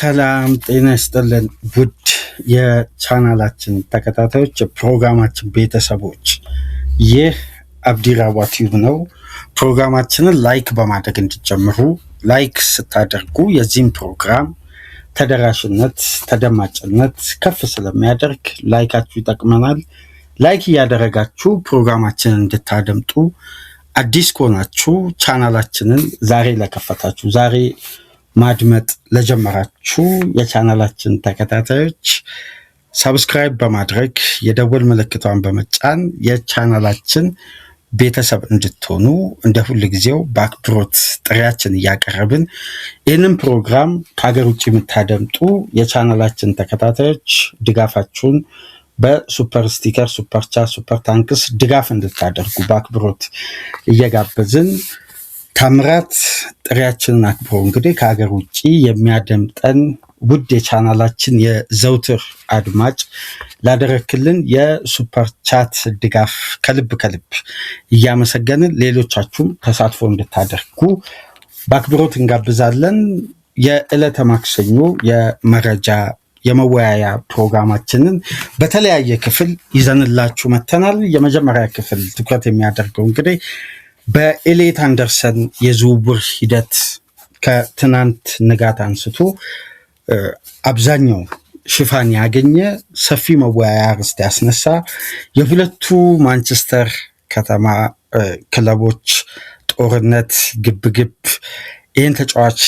ሰላም ጤና ይስጥልን ውድ የቻናላችን ተከታታዮች የፕሮግራማችን ቤተሰቦች ይህ አብዲራዋ ቲዩብ ነው። ፕሮግራማችንን ላይክ በማድረግ እንዲጀምሩ ላይክ ስታደርጉ የዚህም ፕሮግራም ተደራሽነት ተደማጭነት ከፍ ስለሚያደርግ ላይካችሁ ይጠቅመናል። ላይክ እያደረጋችሁ ፕሮግራማችንን እንድታደምጡ አዲስ ከሆናችሁ ቻናላችንን ዛሬ ለከፈታችሁ ዛሬ ማድመጥ ለጀመራችሁ የቻናላችን ተከታታዮች ሰብስክራይብ በማድረግ የደወል ምልክቷን በመጫን የቻናላችን ቤተሰብ እንድትሆኑ እንደ ሁሉ ጊዜው በአክብሮት ጥሪያችን እያቀረብን ይህንን ፕሮግራም ከሀገር ውጭ የምታደምጡ የቻናላችን ተከታታዮች ድጋፋችሁን በሱፐር ስቲከር ሱፐር ቻት ሱፐር ታንክስ ድጋፍ እንድታደርጉ በአክብሮት እየጋበዝን ታምራት ጥሪያችንን አክብሮ እንግዲህ ከሀገር ውጭ የሚያደምጠን ውድ የቻናላችን የዘውትር አድማጭ ላደረክልን የሱፐር ቻት ድጋፍ ከልብ እያመሰገንን ሌሎቻችሁም ተሳትፎ እንድታደርጉ በአክብሮት እንጋብዛለን። የዕለተ ማክሰኞ የመረጃ የመወያያ ፕሮግራማችንን በተለያየ ክፍል ይዘንላችሁ መተናል። የመጀመሪያ ክፍል ትኩረት የሚያደርገው እንግዲህ በኤሌት አንደርሰን የዝውውር ሂደት ከትናንት ንጋት አንስቶ አብዛኛው ሽፋን ያገኘ ሰፊ መወያያ ርዕስ ያስነሳ የሁለቱ ማንቸስተር ከተማ ክለቦች ጦርነት ግብግብ ይህን ተጫዋች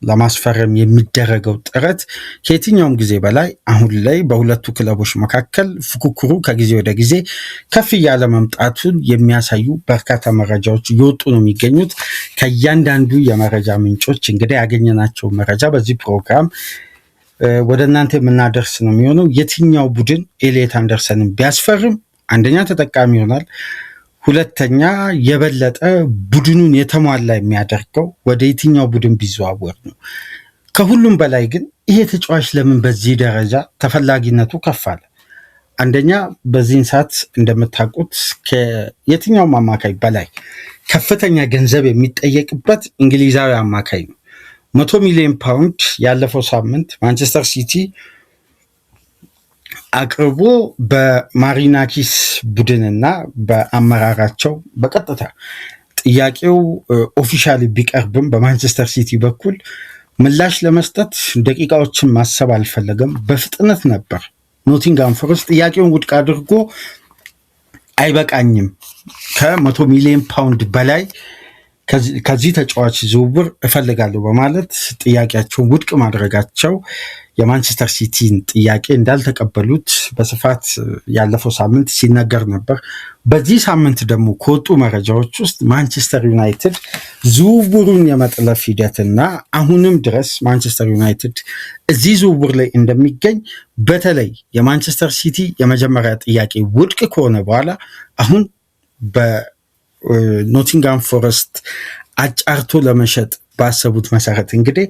ለማስፈረም የሚደረገው ጥረት ከየትኛውም ጊዜ በላይ አሁን ላይ በሁለቱ ክለቦች መካከል ፉክክሩ ከጊዜ ወደ ጊዜ ከፍ እያለ መምጣቱን የሚያሳዩ በርካታ መረጃዎች እየወጡ ነው የሚገኙት። ከእያንዳንዱ የመረጃ ምንጮች እንግዲህ ያገኘናቸው መረጃ በዚህ ፕሮግራም ወደ እናንተ የምናደርስ ነው የሚሆነው። የትኛው ቡድን ኤሌት አንደርሰንን ቢያስፈርም አንደኛ ተጠቃሚ ይሆናል፣ ሁለተኛ የበለጠ ቡድኑን የተሟላ የሚያደርገው ወደ የትኛው ቡድን ቢዘዋወር ነው። ከሁሉም በላይ ግን ይሄ ተጫዋች ለምን በዚህ ደረጃ ተፈላጊነቱ ከፍ አለ? አንደኛ በዚህን ሰዓት እንደምታውቁት ከየትኛውም አማካይ በላይ ከፍተኛ ገንዘብ የሚጠየቅበት እንግሊዛዊ አማካይ ነው። 100 ሚሊዮን ፓውንድ ያለፈው ሳምንት ማንቸስተር ሲቲ አቅርቦ በማሪናኪስ ቡድንና በአመራራቸው በቀጥታ ጥያቄው ኦፊሻሊ ቢቀርብም በማንቸስተር ሲቲ በኩል ምላሽ ለመስጠት ደቂቃዎችን ማሰብ አልፈለገም። በፍጥነት ነበር ኖቲንግሃም ፎረስት ጥያቄውን ውድቅ አድርጎ አይበቃኝም ከ100 ሚሊዮን ፓውንድ በላይ ከዚህ ተጫዋች ዝውውር እፈልጋለሁ በማለት ጥያቄያቸውን ውድቅ ማድረጋቸው የማንቸስተር ሲቲን ጥያቄ እንዳልተቀበሉት በስፋት ያለፈው ሳምንት ሲነገር ነበር። በዚህ ሳምንት ደግሞ ከወጡ መረጃዎች ውስጥ ማንቸስተር ዩናይትድ ዝውውሩን የመጥለፍ ሂደትና አሁንም ድረስ ማንቸስተር ዩናይትድ እዚህ ዝውውር ላይ እንደሚገኝ በተለይ የማንቸስተር ሲቲ የመጀመሪያ ጥያቄ ውድቅ ከሆነ በኋላ አሁን በኖቲንግሃም ፎረስት አጫርቶ ለመሸጥ ባሰቡት መሰረት እንግዲህ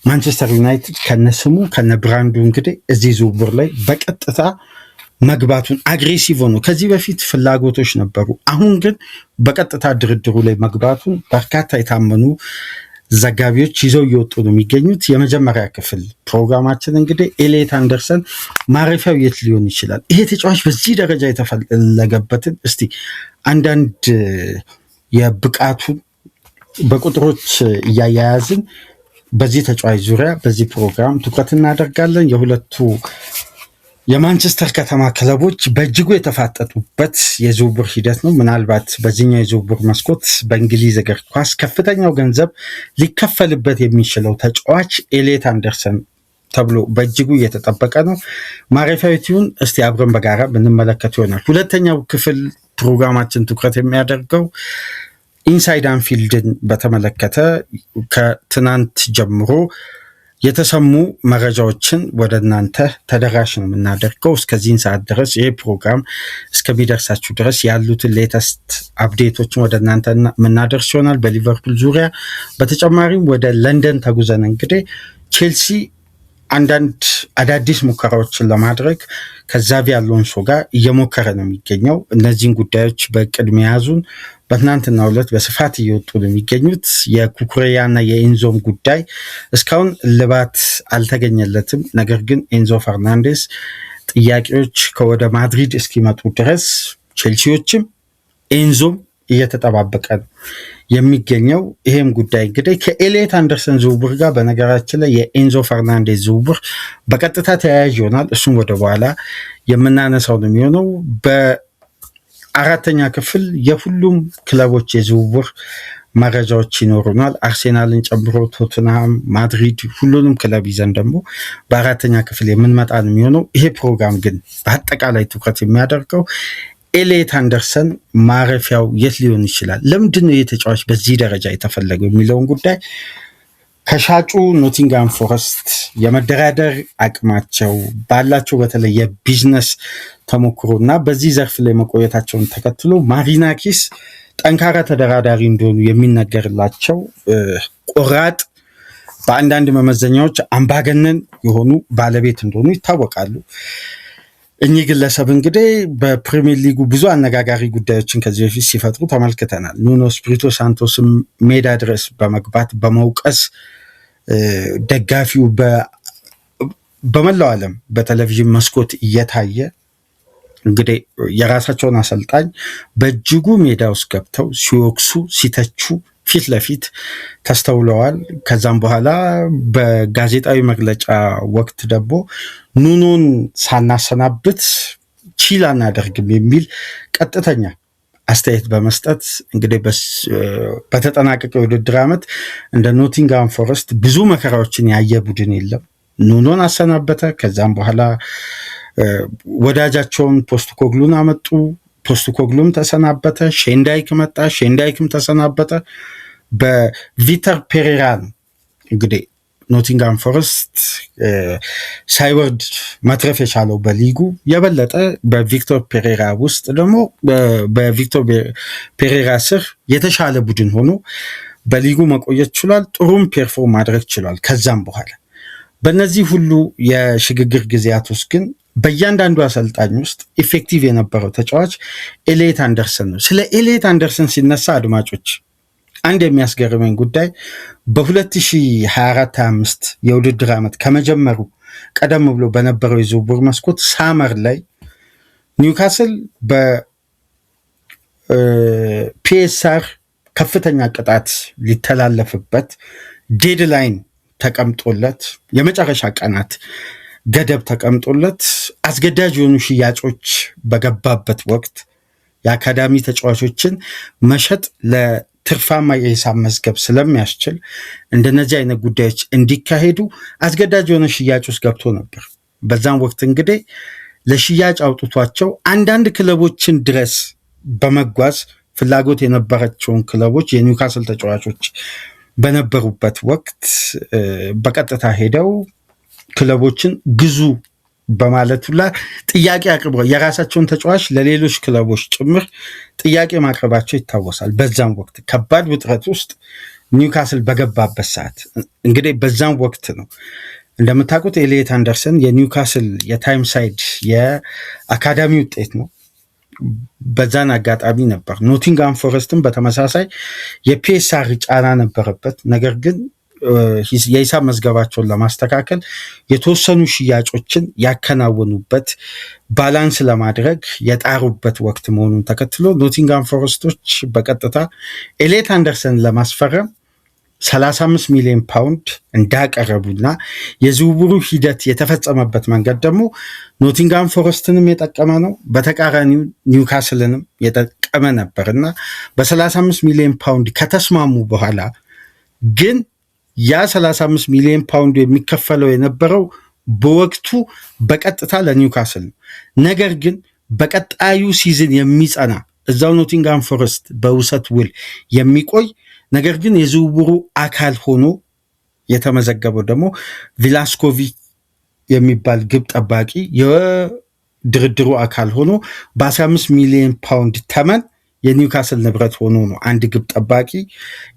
ማንቸስተር ዩናይትድ ከነስሙ ከነብራንዱ እንግዲህ እዚህ ዝውውር ላይ በቀጥታ መግባቱን አግሬሲቭ ሆኖ ከዚህ በፊት ፍላጎቶች ነበሩ። አሁን ግን በቀጥታ ድርድሩ ላይ መግባቱን በርካታ የታመኑ ዘጋቢዎች ይዘው እየወጡ ነው የሚገኙት። የመጀመሪያ ክፍል ፕሮግራማችን እንግዲህ ኤሌት አንደርሰን ማረፊያው የት ሊሆን ይችላል፣ ይሄ ተጫዋች በዚህ ደረጃ የተፈለገበትን እስቲ አንዳንድ የብቃቱን በቁጥሮች እያያያዝን በዚህ ተጫዋች ዙሪያ በዚህ ፕሮግራም ትኩረት እናደርጋለን። የሁለቱ የማንቸስተር ከተማ ክለቦች በእጅጉ የተፋጠጡበት የዝውውር ሂደት ነው። ምናልባት በዚህኛው የዝውውር መስኮት በእንግሊዝ እግር ኳስ ከፍተኛው ገንዘብ ሊከፈልበት የሚችለው ተጫዋች ኤሌት አንደርሰን ተብሎ በእጅጉ እየተጠበቀ ነው። ማረፊያዊቲውን እስቲ አብረን በጋራ ብንመለከት ይሆናል። ሁለተኛው ክፍል ፕሮግራማችን ትኩረት የሚያደርገው ኢንሳይድ አንፊልድን በተመለከተ ከትናንት ጀምሮ የተሰሙ መረጃዎችን ወደ እናንተ ተደራሽ ነው የምናደርገው። እስከዚህን ሰዓት ድረስ ይህ ፕሮግራም እስከሚደርሳችሁ ድረስ ያሉትን ሌተስት አፕዴቶችን ወደ እናንተ የምናደርስ ይሆናል በሊቨርፑል ዙሪያ። በተጨማሪም ወደ ለንደን ተጉዘን እንግዲህ ቼልሲ አንዳንድ አዳዲስ ሙከራዎችን ለማድረግ ከዛቪ አሎንሶ ጋር እየሞከረ ነው የሚገኘው። እነዚህን ጉዳዮች በቅድ መያዙን በትናንትናው ዕለት በስፋት እየወጡ ነው የሚገኙት። የኩኩሬያና የኤንዞም ጉዳይ እስካሁን እልባት አልተገኘለትም። ነገር ግን ኤንዞ ፈርናንዴስ ጥያቄዎች ከወደ ማድሪድ እስኪመጡ ድረስ ቼልሲዎችም ኤንዞም እየተጠባበቀ ነው የሚገኘው። ይሄም ጉዳይ እንግዲህ ከኤሌት አንደርሰን ዝውውር ጋር በነገራችን ላይ የኤንዞ ፈርናንዴዝ ዝውውር በቀጥታ ተያያዥ ይሆናል። እሱም ወደ በኋላ የምናነሳው ነው የሚሆነው። በአራተኛ ክፍል የሁሉም ክለቦች የዝውውር መረጃዎች ይኖሩናል። አርሴናልን ጨምሮ ቶትንሃም፣ ማድሪድ፣ ሁሉንም ክለብ ይዘን ደግሞ በአራተኛ ክፍል የምንመጣ ነው የሚሆነው። ይሄ ፕሮግራም ግን በአጠቃላይ ትኩረት የሚያደርገው ኤሌት አንደርሰን ማረፊያው የት ሊሆን ይችላል፣ ለምንድነው የተጫዋች በዚህ ደረጃ የተፈለገው የሚለውን ጉዳይ ከሻጩ ኖቲንጋም ፎረስት የመደራደር አቅማቸው ባላቸው በተለይ የቢዝነስ ተሞክሮ እና በዚህ ዘርፍ ላይ መቆየታቸውን ተከትሎ ማሪናኪስ ጠንካራ ተደራዳሪ እንደሆኑ የሚነገርላቸው ቆራጥ፣ በአንዳንድ መመዘኛዎች አምባገነን የሆኑ ባለቤት እንደሆኑ ይታወቃሉ። እኚህ ግለሰብ እንግዲህ በፕሪሚየር ሊጉ ብዙ አነጋጋሪ ጉዳዮችን ከዚህ በፊት ሲፈጥሩ ተመልክተናል። ኑኖ ስፒሪቶ ሳንቶስም ሜዳ ድረስ በመግባት በመውቀስ ደጋፊው በመላው ዓለም በቴሌቪዥን መስኮት እየታየ እንግዲህ የራሳቸውን አሰልጣኝ በእጅጉ ሜዳ ውስጥ ገብተው ሲወቅሱ ሲተቹ ፊት ለፊት ተስተውለዋል። ከዛም በኋላ በጋዜጣዊ መግለጫ ወቅት ደግሞ ኑኖን ሳናሰናብት ቺል አናደርግም የሚል ቀጥተኛ አስተያየት በመስጠት እንግዲህ በተጠናቀቀ የውድድር ዓመት እንደ ኖቲንጋም ፎረስት ብዙ መከራዎችን ያየ ቡድን የለም። ኑኖን አሰናበተ። ከዛም በኋላ ወዳጃቸውን ፖስትኮግሉን አመጡ። ፖስትኮግሉም ተሰናበተ። ሼንዳይክ መጣ። ሼንዳይክም ተሰናበተ። በቪተር ፔሬራ እንግዲህ ኖቲንጋም ፎረስት ሳይወርድ መትረፍ የቻለው በሊጉ የበለጠ በቪክቶር ፔሬራ ውስጥ ደግሞ በቪክቶር ፔሬራ ስር የተሻለ ቡድን ሆኖ በሊጉ መቆየት ችሏል። ጥሩም ፔርፎርም ማድረግ ችሏል። ከዛም በኋላ በእነዚህ ሁሉ የሽግግር ጊዜያት ውስጥ ግን በእያንዳንዱ አሰልጣኝ ውስጥ ኢፌክቲቭ የነበረው ተጫዋች ኤሌት አንደርሰን ነው። ስለ ኤሌት አንደርሰን ሲነሳ አድማጮች አንድ የሚያስገርመኝ ጉዳይ በ2024-25 የውድድር ዓመት ከመጀመሩ ቀደም ብሎ በነበረው የዝውውር መስኮት ሳመር ላይ ኒውካስል በፒኤስአር ከፍተኛ ቅጣት ሊተላለፍበት ዴድላይን ተቀምጦለት የመጨረሻ ቀናት ገደብ ተቀምጦለት አስገዳጅ የሆኑ ሽያጮች በገባበት ወቅት የአካዳሚ ተጫዋቾችን መሸጥ ለትርፋማ የሂሳብ መዝገብ ስለሚያስችል እንደነዚህ አይነት ጉዳዮች እንዲካሄዱ አስገዳጅ የሆነ ሽያጭ ውስጥ ገብቶ ነበር። በዛም ወቅት እንግዲህ ለሽያጭ አውጥቷቸው አንዳንድ ክለቦችን ድረስ በመጓዝ ፍላጎት የነበራቸውን ክለቦች የኒውካስል ተጫዋቾች በነበሩበት ወቅት በቀጥታ ሄደው ክለቦችን ግዙ በማለት ሁላ ጥያቄ አቅርበው የራሳቸውን ተጫዋች ለሌሎች ክለቦች ጭምር ጥያቄ ማቅረባቸው ይታወሳል። በዛም ወቅት ከባድ ውጥረት ውስጥ ኒውካስል በገባበት ሰዓት እንግዲህ በዛም ወቅት ነው እንደምታውቁት ኤሌት አንደርሰን የኒውካስል የታይምሳይድ የአካዳሚ ውጤት ነው። በዛን አጋጣሚ ነበር ኖቲንጋም ፎረስትም በተመሳሳይ የፒኤስአር ጫና ነበረበት። ነገር ግን የሂሳብ መዝገባቸውን ለማስተካከል የተወሰኑ ሽያጮችን ያከናወኑበት ባላንስ ለማድረግ የጣሩበት ወቅት መሆኑን ተከትሎ ኖቲንጋም ፎረስቶች በቀጥታ ኤሌት አንደርሰን ለማስፈረም 35 ሚሊዮን ፓውንድ እንዳቀረቡና የዝውውሩ ሂደት የተፈጸመበት መንገድ ደግሞ ኖቲንጋም ፎረስትንም የጠቀመ ነው፣ በተቃራኒው ኒውካስልንም የጠቀመ ነበር እና በ35 ሚሊዮን ፓውንድ ከተስማሙ በኋላ ግን ያ 35 ሚሊዮን ፓውንድ የሚከፈለው የነበረው በወቅቱ በቀጥታ ለኒውካስል ነው። ነገር ግን በቀጣዩ ሲዝን የሚጸና እዛው ኖቲንጋም ፎረስት በውሰት ውል የሚቆይ ነገር ግን የዝውውሩ አካል ሆኖ የተመዘገበው ደግሞ ቪላስኮቪች የሚባል ግብ ጠባቂ የድርድሩ አካል ሆኖ በ15 ሚሊዮን ፓውንድ ተመን የኒውካስል ንብረት ሆኖ ነው አንድ ግብ ጠባቂ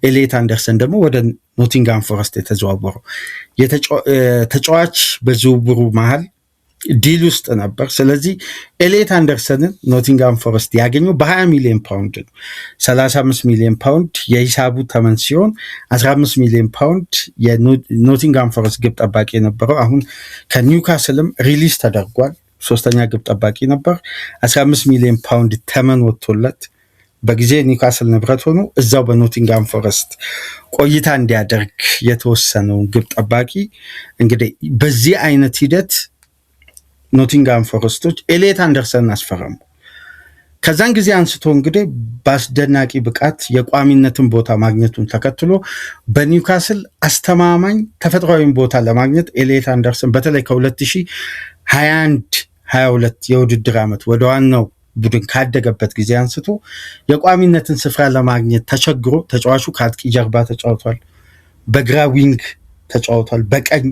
ኤሊየት አንደርሰን ደግሞ ወደ ኖቲንጋም ፎረስት የተዘዋወረው። ተጫዋች በዝውውሩ መሀል ዲል ውስጥ ነበር። ስለዚህ ኤሊየት አንደርሰንን ኖቲንጋም ፎረስት ያገኘው በ20 ሚሊዮን ፓውንድ ነው። 35 ሚሊዮን ፓውንድ የሂሳቡ ተመን ሲሆን 15 ሚሊዮን ፓውንድ የኖቲንጋም ፎረስት ግብ ጠባቂ የነበረው አሁን ከኒውካስልም ሪሊዝ ተደርጓል። ሶስተኛ ግብ ጠባቂ ነበር። 15 ሚሊዮን ፓውንድ ተመን ወጥቶለት በጊዜ ኒውካስል ንብረት ሆኖ እዛው በኖቲንጋም ፎረስት ቆይታ እንዲያደርግ የተወሰነው ግብ ጠባቂ እንግዲህ በዚህ አይነት ሂደት ኖቲንጋም ፎረስቶች ኤሊየት አንደርሰን አስፈረሙ። ከዛን ጊዜ አንስቶ እንግዲህ በአስደናቂ ብቃት የቋሚነትን ቦታ ማግኘቱን ተከትሎ በኒውካስል አስተማማኝ ተፈጥሯዊን ቦታ ለማግኘት ኤሊየት አንደርሰን በተለይ ከ2021-22 የውድድር ዓመት ወደ ዋናው ቡድን ካደገበት ጊዜ አንስቶ የቋሚነትን ስፍራ ለማግኘት ተቸግሮ ተጫዋቹ ከአጥቂ ጀርባ ተጫውቷል፣ በግራ ዊንግ ተጫውቷል፣ በቀኝ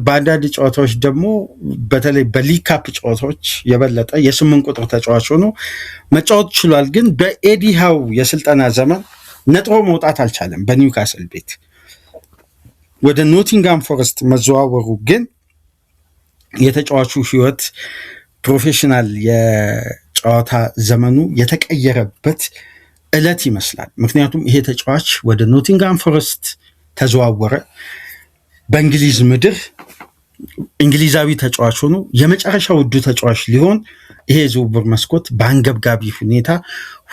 በአንዳንድ ጨዋታዎች ደግሞ በተለይ በሊግ ካፕ ጨዋታዎች የበለጠ የ8 ቁጥር ተጫዋች ሆኖ መጫወት ችሏል። ግን በኤዲ ሃው የስልጠና ዘመን ነጥሮ መውጣት አልቻለም። በኒውካስል ቤት ወደ ኖቲንጋም ፎረስት መዘዋወሩ ግን የተጫዋቹ ህይወት ፕሮፌሽናል የጨዋታ ዘመኑ የተቀየረበት ዕለት ይመስላል። ምክንያቱም ይሄ ተጫዋች ወደ ኖቲንጋም ፎረስት ተዘዋወረ። በእንግሊዝ ምድር እንግሊዛዊ ተጫዋች ሆኖ የመጨረሻ ውዱ ተጫዋች ሊሆን ይሄ ዝውውር መስኮት በአንገብጋቢ ሁኔታ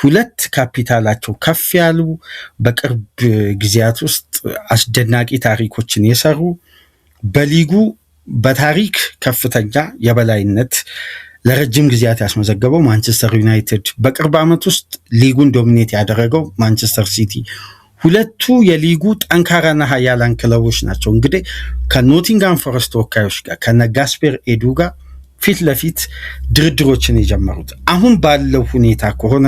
ሁለት ካፒታላቸው ከፍ ያሉ በቅርብ ጊዜያት ውስጥ አስደናቂ ታሪኮችን የሰሩ በሊጉ በታሪክ ከፍተኛ የበላይነት ለረጅም ጊዜያት ያስመዘገበው ማንቸስተር ዩናይትድ፣ በቅርብ ዓመት ውስጥ ሊጉን ዶሚኔት ያደረገው ማንቸስተር ሲቲ ሁለቱ የሊጉ ጠንካራና ሀያላን ክለቦች ናቸው። እንግዲህ ከኖቲንጋም ፎረስት ተወካዮች ጋር ከነጋስፔር ኤዱ ጋር ፊት ለፊት ድርድሮችን የጀመሩት አሁን ባለው ሁኔታ ከሆነ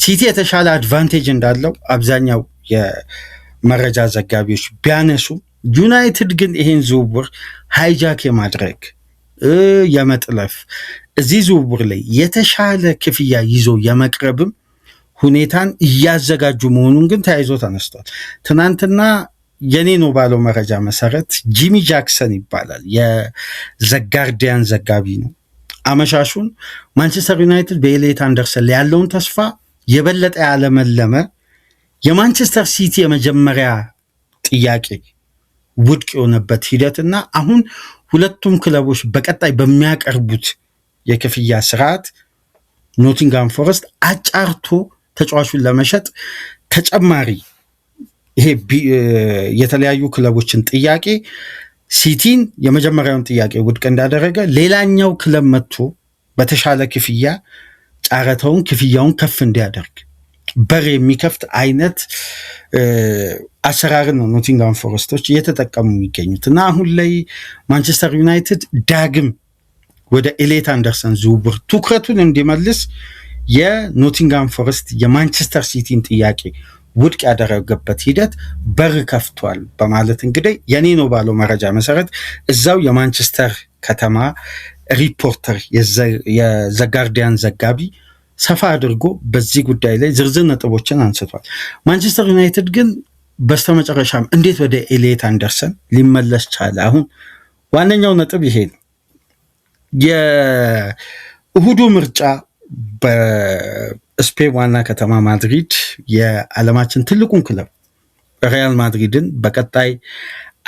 ሲቲ የተሻለ አድቫንቴጅ እንዳለው አብዛኛው የመረጃ ዘጋቢዎች ቢያነሱ፣ ዩናይትድ ግን ይሄን ዝውውር ሃይጃክ የማድረግ የመጥለፍ እዚህ ዝውውር ላይ የተሻለ ክፍያ ይዞ የመቅረብም ሁኔታን እያዘጋጁ መሆኑን ግን ተያይዞ ተነስቷል። ትናንትና የኔ ነው ባለው መረጃ መሰረት ጂሚ ጃክሰን ይባላል፣ የዘጋርዲያን ዘጋቢ ነው። አመሻሹን ማንቸስተር ዩናይትድ በኤሊየት አንደርሰን ላይ ያለውን ተስፋ የበለጠ ያለመለመ የማንቸስተር ሲቲ የመጀመሪያ ጥያቄ ውድቅ የሆነበት ሂደትና አሁን ሁለቱም ክለቦች በቀጣይ በሚያቀርቡት የክፍያ ስርዓት ኖቲንጋም ፎረስት አጫርቶ ተጫዋቹን ለመሸጥ ተጨማሪ ይሄ የተለያዩ ክለቦችን ጥያቄ ሲቲን የመጀመሪያውን ጥያቄ ውድቅ እንዳደረገ ሌላኛው ክለብ መጥቶ በተሻለ ክፍያ ጨረታውን ክፍያውን ከፍ እንዲያደርግ በር የሚከፍት አይነት አሰራርን ነው ኖቲንጋም ፎረስቶች እየተጠቀሙ የሚገኙት እና አሁን ላይ ማንቸስተር ዩናይትድ ዳግም ወደ ኤሊየት አንደርሰን ዝውውር ትኩረቱን እንዲመልስ የኖቲንጋም ፎረስት የማንቸስተር ሲቲን ጥያቄ ውድቅ ያደረገበት ሂደት በር ከፍቷል በማለት እንግዲህ የኔ ነው ባለው መረጃ መሰረት እዛው የማንቸስተር ከተማ ሪፖርተር የዘጋርዲያን ዘጋቢ ሰፋ አድርጎ በዚህ ጉዳይ ላይ ዝርዝር ነጥቦችን አንስቷል። ማንቸስተር ዩናይትድ ግን በስተመጨረሻም እንዴት ወደ ኤሊየት አንደርሰን ሊመለስ ቻለ? አሁን ዋነኛው ነጥብ ይሄ ነው። የእሁዱ ምርጫ በስፔን ዋና ከተማ ማድሪድ የዓለማችን ትልቁን ክለብ ሪያል ማድሪድን በቀጣይ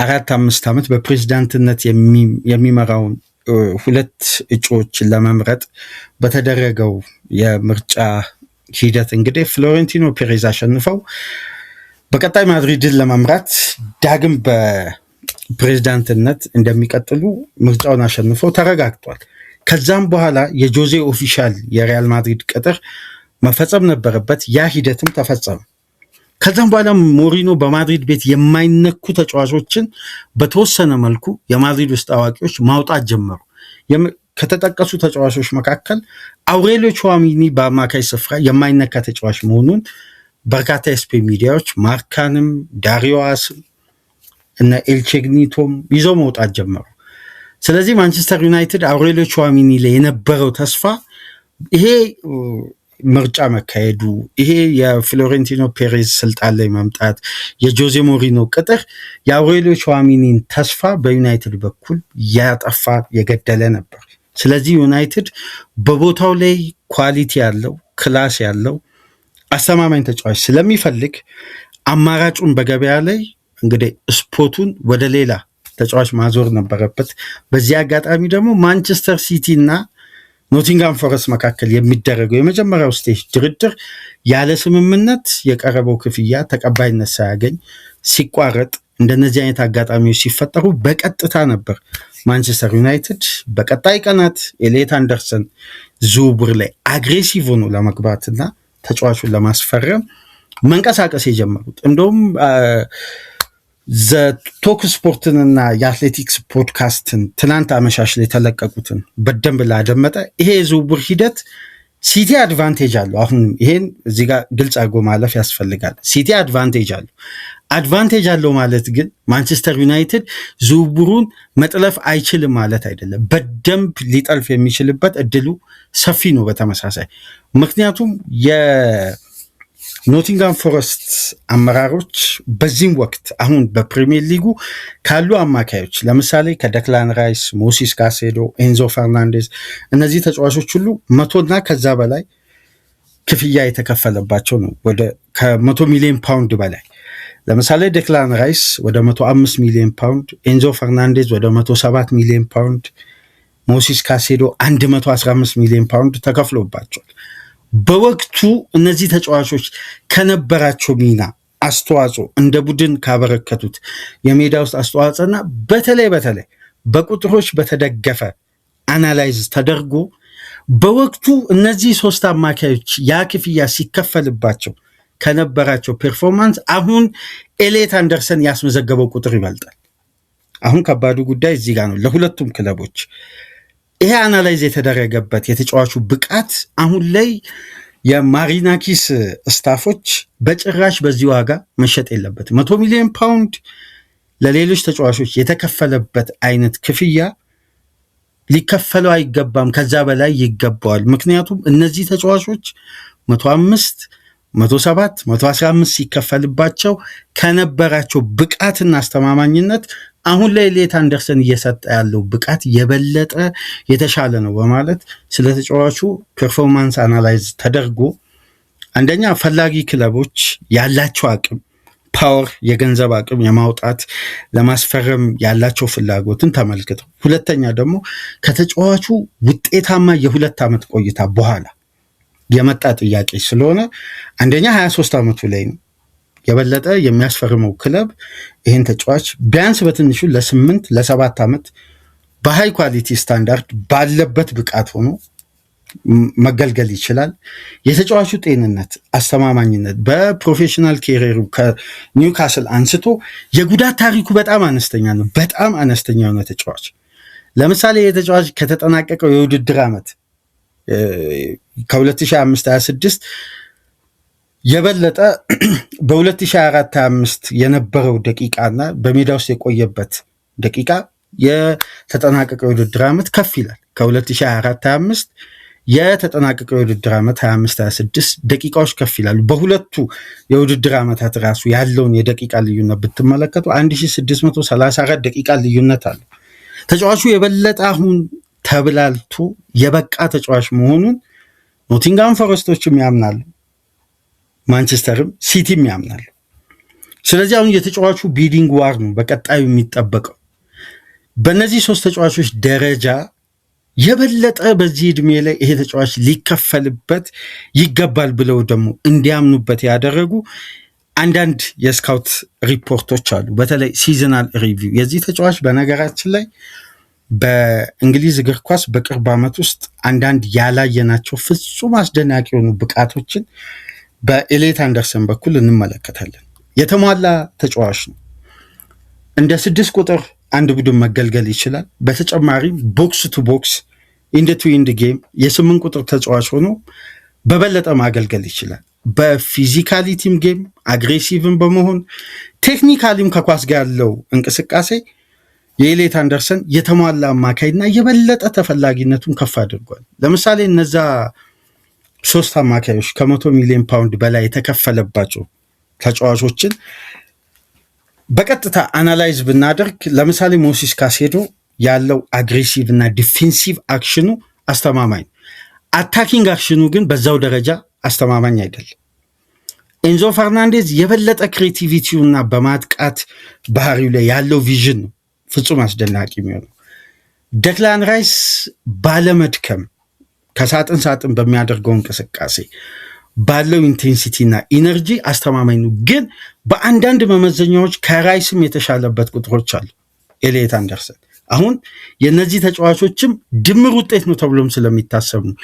4-5 ዓመት በፕሬዝዳንትነት የሚመራውን ሁለት እጩዎችን ለመምረጥ በተደረገው የምርጫ ሂደት እንግዲህ ፍሎሬንቲኖ ፔሬዝ አሸንፈው በቀጣይ ማድሪድን ለመምራት ዳግም በፕሬዝዳንትነት እንደሚቀጥሉ ምርጫውን አሸንፈው ተረጋግጧል። ከዛም በኋላ የጆዜ ኦፊሻል የሪያል ማድሪድ ቅጥር መፈጸም ነበረበት። ያ ሂደትም ተፈጸመ። ከዛም በኋላ ሞሪኖ በማድሪድ ቤት የማይነኩ ተጫዋቾችን በተወሰነ መልኩ የማድሪድ ውስጥ አዋቂዎች ማውጣት ጀመሩ። ከተጠቀሱ ተጫዋቾች መካከል አውሬሊዮ ቹዋሚኒ በአማካይ ስፍራ የማይነካ ተጫዋች መሆኑን በርካታ የስፔን ሚዲያዎች ማርካንም ዳሪዮስም እና ኤልቼግኒቶም ይዘው መውጣት ጀመሩ። ስለዚህ ማንቸስተር ዩናይትድ አውሬሊዮ ቹዋሚኒ ላይ የነበረው ተስፋ ይሄ ምርጫ መካሄዱ፣ ይሄ የፍሎሬንቲኖ ፔሬዝ ስልጣን ላይ መምጣት፣ የጆዜ ሞሪኖ ቅጥር የአውሬሊዮ ቹዋሚኒን ተስፋ በዩናይትድ በኩል ያጠፋ የገደለ ነበር። ስለዚህ ዩናይትድ በቦታው ላይ ኳሊቲ ያለው ክላስ ያለው አስተማማኝ ተጫዋች ስለሚፈልግ አማራጩን በገበያ ላይ እንግዲህ ስፖቱን ወደ ሌላ ተጫዋች ማዞር ነበረበት። በዚህ አጋጣሚ ደግሞ ማንቸስተር ሲቲ እና ኖቲንጋም ፎረስት መካከል የሚደረገው የመጀመሪያው ስቴጅ ድርድር ያለ ስምምነት የቀረበው ክፍያ ተቀባይነት ሳያገኝ ሲቋረጥ እንደነዚህ አይነት አጋጣሚዎች ሲፈጠሩ በቀጥታ ነበር ማንቸስተር ዩናይትድ በቀጣይ ቀናት ኤሌት አንደርሰን ዝውውር ላይ አግሬሲቭ ሆኖ ለመግባትና ተጫዋቹን ለማስፈረም መንቀሳቀስ የጀመሩት። እንደውም ቶክ ስፖርትንና የአትሌቲክስ ፖድካስትን ትናንት አመሻሽ ላይ የተለቀቁትን በደንብ ላደመጠ ይሄ የዝውውር ሂደት ሲቲ አድቫንቴጅ አለው። አሁን ይሄን እዚህ ጋር ግልጽ አድርጎ ማለፍ ያስፈልጋል። ሲቲ አድቫንቴጅ አለው። አድቫንቴጅ አለው ማለት ግን ማንቸስተር ዩናይትድ ዝውውሩን መጥለፍ አይችልም ማለት አይደለም። በደንብ ሊጠልፍ የሚችልበት እድሉ ሰፊ ነው በተመሳሳይ። ምክንያቱም የኖቲንጋም ፎረስት አመራሮች በዚህም ወቅት አሁን በፕሪሚየር ሊጉ ካሉ አማካዮች ለምሳሌ ከደክላን ራይስ፣ ሞሲስ ካሴዶ፣ ኤንዞ ፈርናንዴዝ እነዚህ ተጫዋቾች ሁሉ 100 እና ከዛ በላይ ክፍያ የተከፈለባቸው ነው። ወደ ከ100 ሚሊዮን ፓውንድ በላይ ለምሳሌ ዴክላን ራይስ ወደ 105 ሚሊዮን ፓውንድ፣ ኤንዞ ፈርናንዴዝ ወደ 107 ሚሊዮን ፓውንድ፣ ሞሲስ ካሴዶ 115 ሚሊዮን ፓውንድ ተከፍሎባቸዋል። በወቅቱ እነዚህ ተጫዋቾች ከነበራቸው ሚና አስተዋጽኦ እንደ ቡድን ካበረከቱት የሜዳ ውስጥ አስተዋጽኦና በተለይ በቁጥሮች በተደገፈ አናላይዝ ተደርጎ በወቅቱ እነዚህ ሶስት አማካዮች ያ ክፍያ ሲከፈልባቸው ከነበራቸው ፐርፎርማንስ አሁን ኤሌት አንደርሰን ያስመዘገበው ቁጥር ይበልጣል። አሁን ከባዱ ጉዳይ እዚህ ጋር ነው ለሁለቱም ክለቦች። ይሄ አናላይዝ የተደረገበት የተጫዋቹ ብቃት አሁን ላይ የማሪናኪስ ስታፎች በጭራሽ በዚህ ዋጋ መሸጥ የለበትም። 100 ሚሊዮን ፓውንድ ለሌሎች ተጫዋቾች የተከፈለበት አይነት ክፍያ ሊከፈለው አይገባም፣ ከዛ በላይ ይገባዋል። ምክንያቱም እነዚህ ተጫዋቾች 105 107 115 ሲከፈልባቸው ከነበራቸው ብቃትና አስተማማኝነት አሁን ላይ ኤሌት አንደርሰን እየሰጠ ያለው ብቃት የበለጠ የተሻለ ነው በማለት ስለ ተጫዋቹ ፐርፎርማንስ አናላይዝ ተደርጎ አንደኛ ፈላጊ ክለቦች ያላቸው አቅም ፓወር፣ የገንዘብ አቅም የማውጣት ለማስፈረም ያላቸው ፍላጎትን ተመልክተው፣ ሁለተኛ ደግሞ ከተጫዋቹ ውጤታማ የ2 ዓመት ቆይታ በኋላ የመጣ ጥያቄ ስለሆነ አንደኛ 23 ዓመቱ ላይ ነው የበለጠ የሚያስፈርመው ክለብ ይህን ተጫዋች ቢያንስ በትንሹ ለ8 ለ7 ዓመት በሃይ ኳሊቲ ስታንዳርድ ባለበት ብቃት ሆኖ መገልገል ይችላል። የተጫዋቹ ጤንነት፣ አስተማማኝነት በፕሮፌሽናል ኬሪየሩ ከኒውካስል አንስቶ የጉዳት ታሪኩ በጣም አነስተኛ ነው። በጣም አነስተኛ የሆነ ተጫዋች ለምሳሌ የተጫዋች ከተጠናቀቀው የውድድር ዓመት ከ2025/26 የበለጠ በ2024/25 የነበረው ደቂቃና በሜዳ ውስጥ የቆየበት ደቂቃ የተጠናቀቀው የውድድር ዓመት ከፍ ይላል። ከ2024/25 የተጠናቀቀው የውድድር ዓመት 25/26 ደቂቃዎች ከፍ ይላሉ። በሁለቱ የውድድር ዓመታት ራሱ ያለውን የደቂቃ ልዩነት ብትመለከቱ 1634 ደቂቃ ልዩነት አለ። ተጫዋቹ የበለጠ አሁን ተብላልቶ የበቃ ተጫዋች መሆኑን ኖቲንጋም ፎረስቶችም ያምናሉ፣ ማንቸስተርም ሲቲም ያምናሉ። ስለዚህ አሁን የተጫዋቹ ቢዲንግ ዋር ነው በቀጣዩ የሚጠበቀው። በእነዚህ 3 ተጫዋቾች ደረጃ የበለጠ በዚህ ዕድሜ ላይ ይሄ ተጫዋች ሊከፈልበት ይገባል ብለው ደግሞ እንዲያምኑበት ያደረጉ አንዳንድ የስካውት ሪፖርቶች አሉ። በተለይ ሲዝናል ሪቪው የዚህ ተጫዋች በነገራችን ላይ በእንግሊዝ እግር ኳስ በቅርብ ዓመት ውስጥ አንዳንድ ያላየናቸው ፍጹም አስደናቂ የሆኑ ብቃቶችን በኤሌት አንደርሰን በኩል እንመለከታለን። የተሟላ ተጫዋች ነው። እንደ 6 ቁጥር አንድ ቡድን መገልገል ይችላል። በተጨማሪም ቦክስ ቱ ቦክስ ኢንድ ቱ ኢንድ ጌም የ8 ቁጥር ተጫዋች ሆኖ በበለጠ ማገልገል ይችላል። በፊዚካሊቲም ጌም አግሬሲቭም በመሆን ቴክኒካሊም ከኳስ ጋር ያለው እንቅስቃሴ የኤሌት አንደርሰን የተሟላ አማካይና የበለጠ ተፈላጊነቱን ከፍ አድርጓል። ለምሳሌ እነዛ ሶስት አማካዮች ከ100 ሚሊዮን ፓውንድ በላይ የተከፈለባቸው ተጫዋቾችን በቀጥታ አናላይዝ ብናደርግ ለምሳሌ ሞሲስ ካሴዶ ያለው አግሬሲቭ እና ዲፌንሲቭ አክሽኑ አስተማማኝ፣ አታኪንግ አክሽኑ ግን በዛው ደረጃ አስተማማኝ አይደለም። ኤንዞ ፈርናንዴዝ የበለጠ ክሬቲቪቲውና በማጥቃት ባህሪው ላይ ያለው ቪዥን ነው ፍጹም አስደናቂ የሚሆነው። ደክላን ራይስ ባለመድከም ከሳጥን ሳጥን በሚያደርገው እንቅስቃሴ ባለው ኢንቴንሲቲ እና ኢነርጂ አስተማማኝ ነው። ግን በአንዳንድ መመዘኛዎች ከራይስም የተሻለበት ቁጥሮች አሉ ኤሊየት አንደርሰን። አሁን የነዚህ ተጫዋቾችም ድምር ውጤት ነው ተብሎም ስለሚታሰብ ነው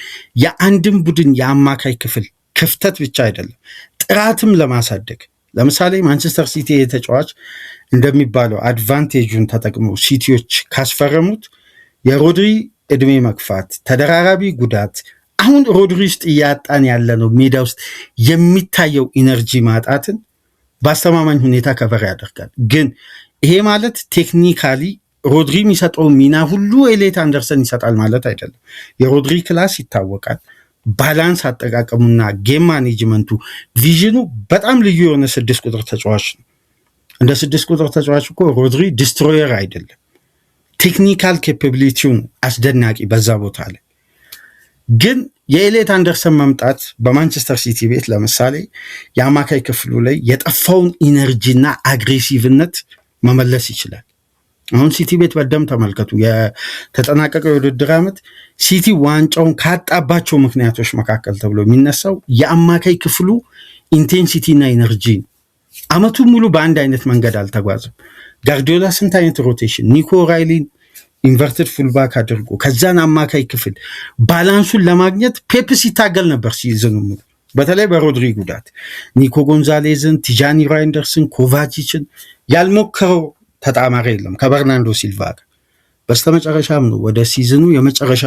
የአንድም ቡድን የአማካይ ክፍል ክፍተት ብቻ አይደለም ጥራትም ለማሳደግ። ለምሳሌ ማንቸስተር ሲቲ የተጫዋች እንደሚባለው አድቫንቴጁን ተጠቅመው ሲቲዎች ካስፈረሙት የሮድሪ እድሜ መግፋት፣ ተደራራቢ ጉዳት፣ አሁን ሮድሪ ውስጥ እያጣን ያለ ነው ሜዳ ውስጥ የሚታየው ኢነርጂ ማጣትን በአስተማማኝ ሁኔታ ከቨር ያደርጋል። ግን ይሄ ማለት ቴክኒካሊ ሮድሪ የሚሰጠው ሚና ሁሉ ኤሊየት አንደርሰን ይሰጣል ማለት አይደለም። የሮድሪ ክላስ ይታወቃል። ባላንስ አጠቃቀሙና ጌም ማኔጅመንቱ ቪዥኑ በጣም ልዩ የሆነ 6 ቁጥር ተጫዋች ነው። እንደ 6 ቁጥር ተጫዋች እኮ ሮድሪ ዲስትሮየር አይደለም። ቴክኒካል ኬፓቢሊቲውን አስደናቂ በዛ ቦታ ላይ ግን የኤሊየት አንደርሰን መምጣት በማንቸስተር ሲቲ ቤት ለምሳሌ የአማካይ ክፍሉ ላይ የጠፋውን ኢነርጂና አግሬሲቭነት መመለስ ይችላል። አሁን ሲቲ ቤት በደም ተመልከቱ። የተጠናቀቀው የውድድር ዓመት ሲቲ ዋንጫውን ካጣባቸው ምክንያቶች መካከል ተብሎ የሚነሳው የአማካይ ክፍሉ ኢንቴንሲቲ እና ኢነርጂ ነው። ዓመቱን ሙሉ በአንድ አይነት መንገድ አልተጓዝም። ጋርዲዮላ ስንት አይነት ሮቴሽን፣ ኒኮ ራይሊን ኢንቨርትድ ፉልባክ አድርጎ ከዛን አማካይ ክፍል ባላንሱን ለማግኘት ፔፕ ሲታገል ነበር ሲዝኑ ሙሉ። በተለይ በሮድሪ ጉዳት ኒኮ ጎንዛሌዝን፣ ቲጃኒ ራይንደርስን፣ ኮቫቺችን ያልሞከረው ተጣማሪ የለም ከበርናንዶ ሲልቫ ጋር። በስተመጨረሻም ነው ወደ ሲዝኑ የመጨረሻ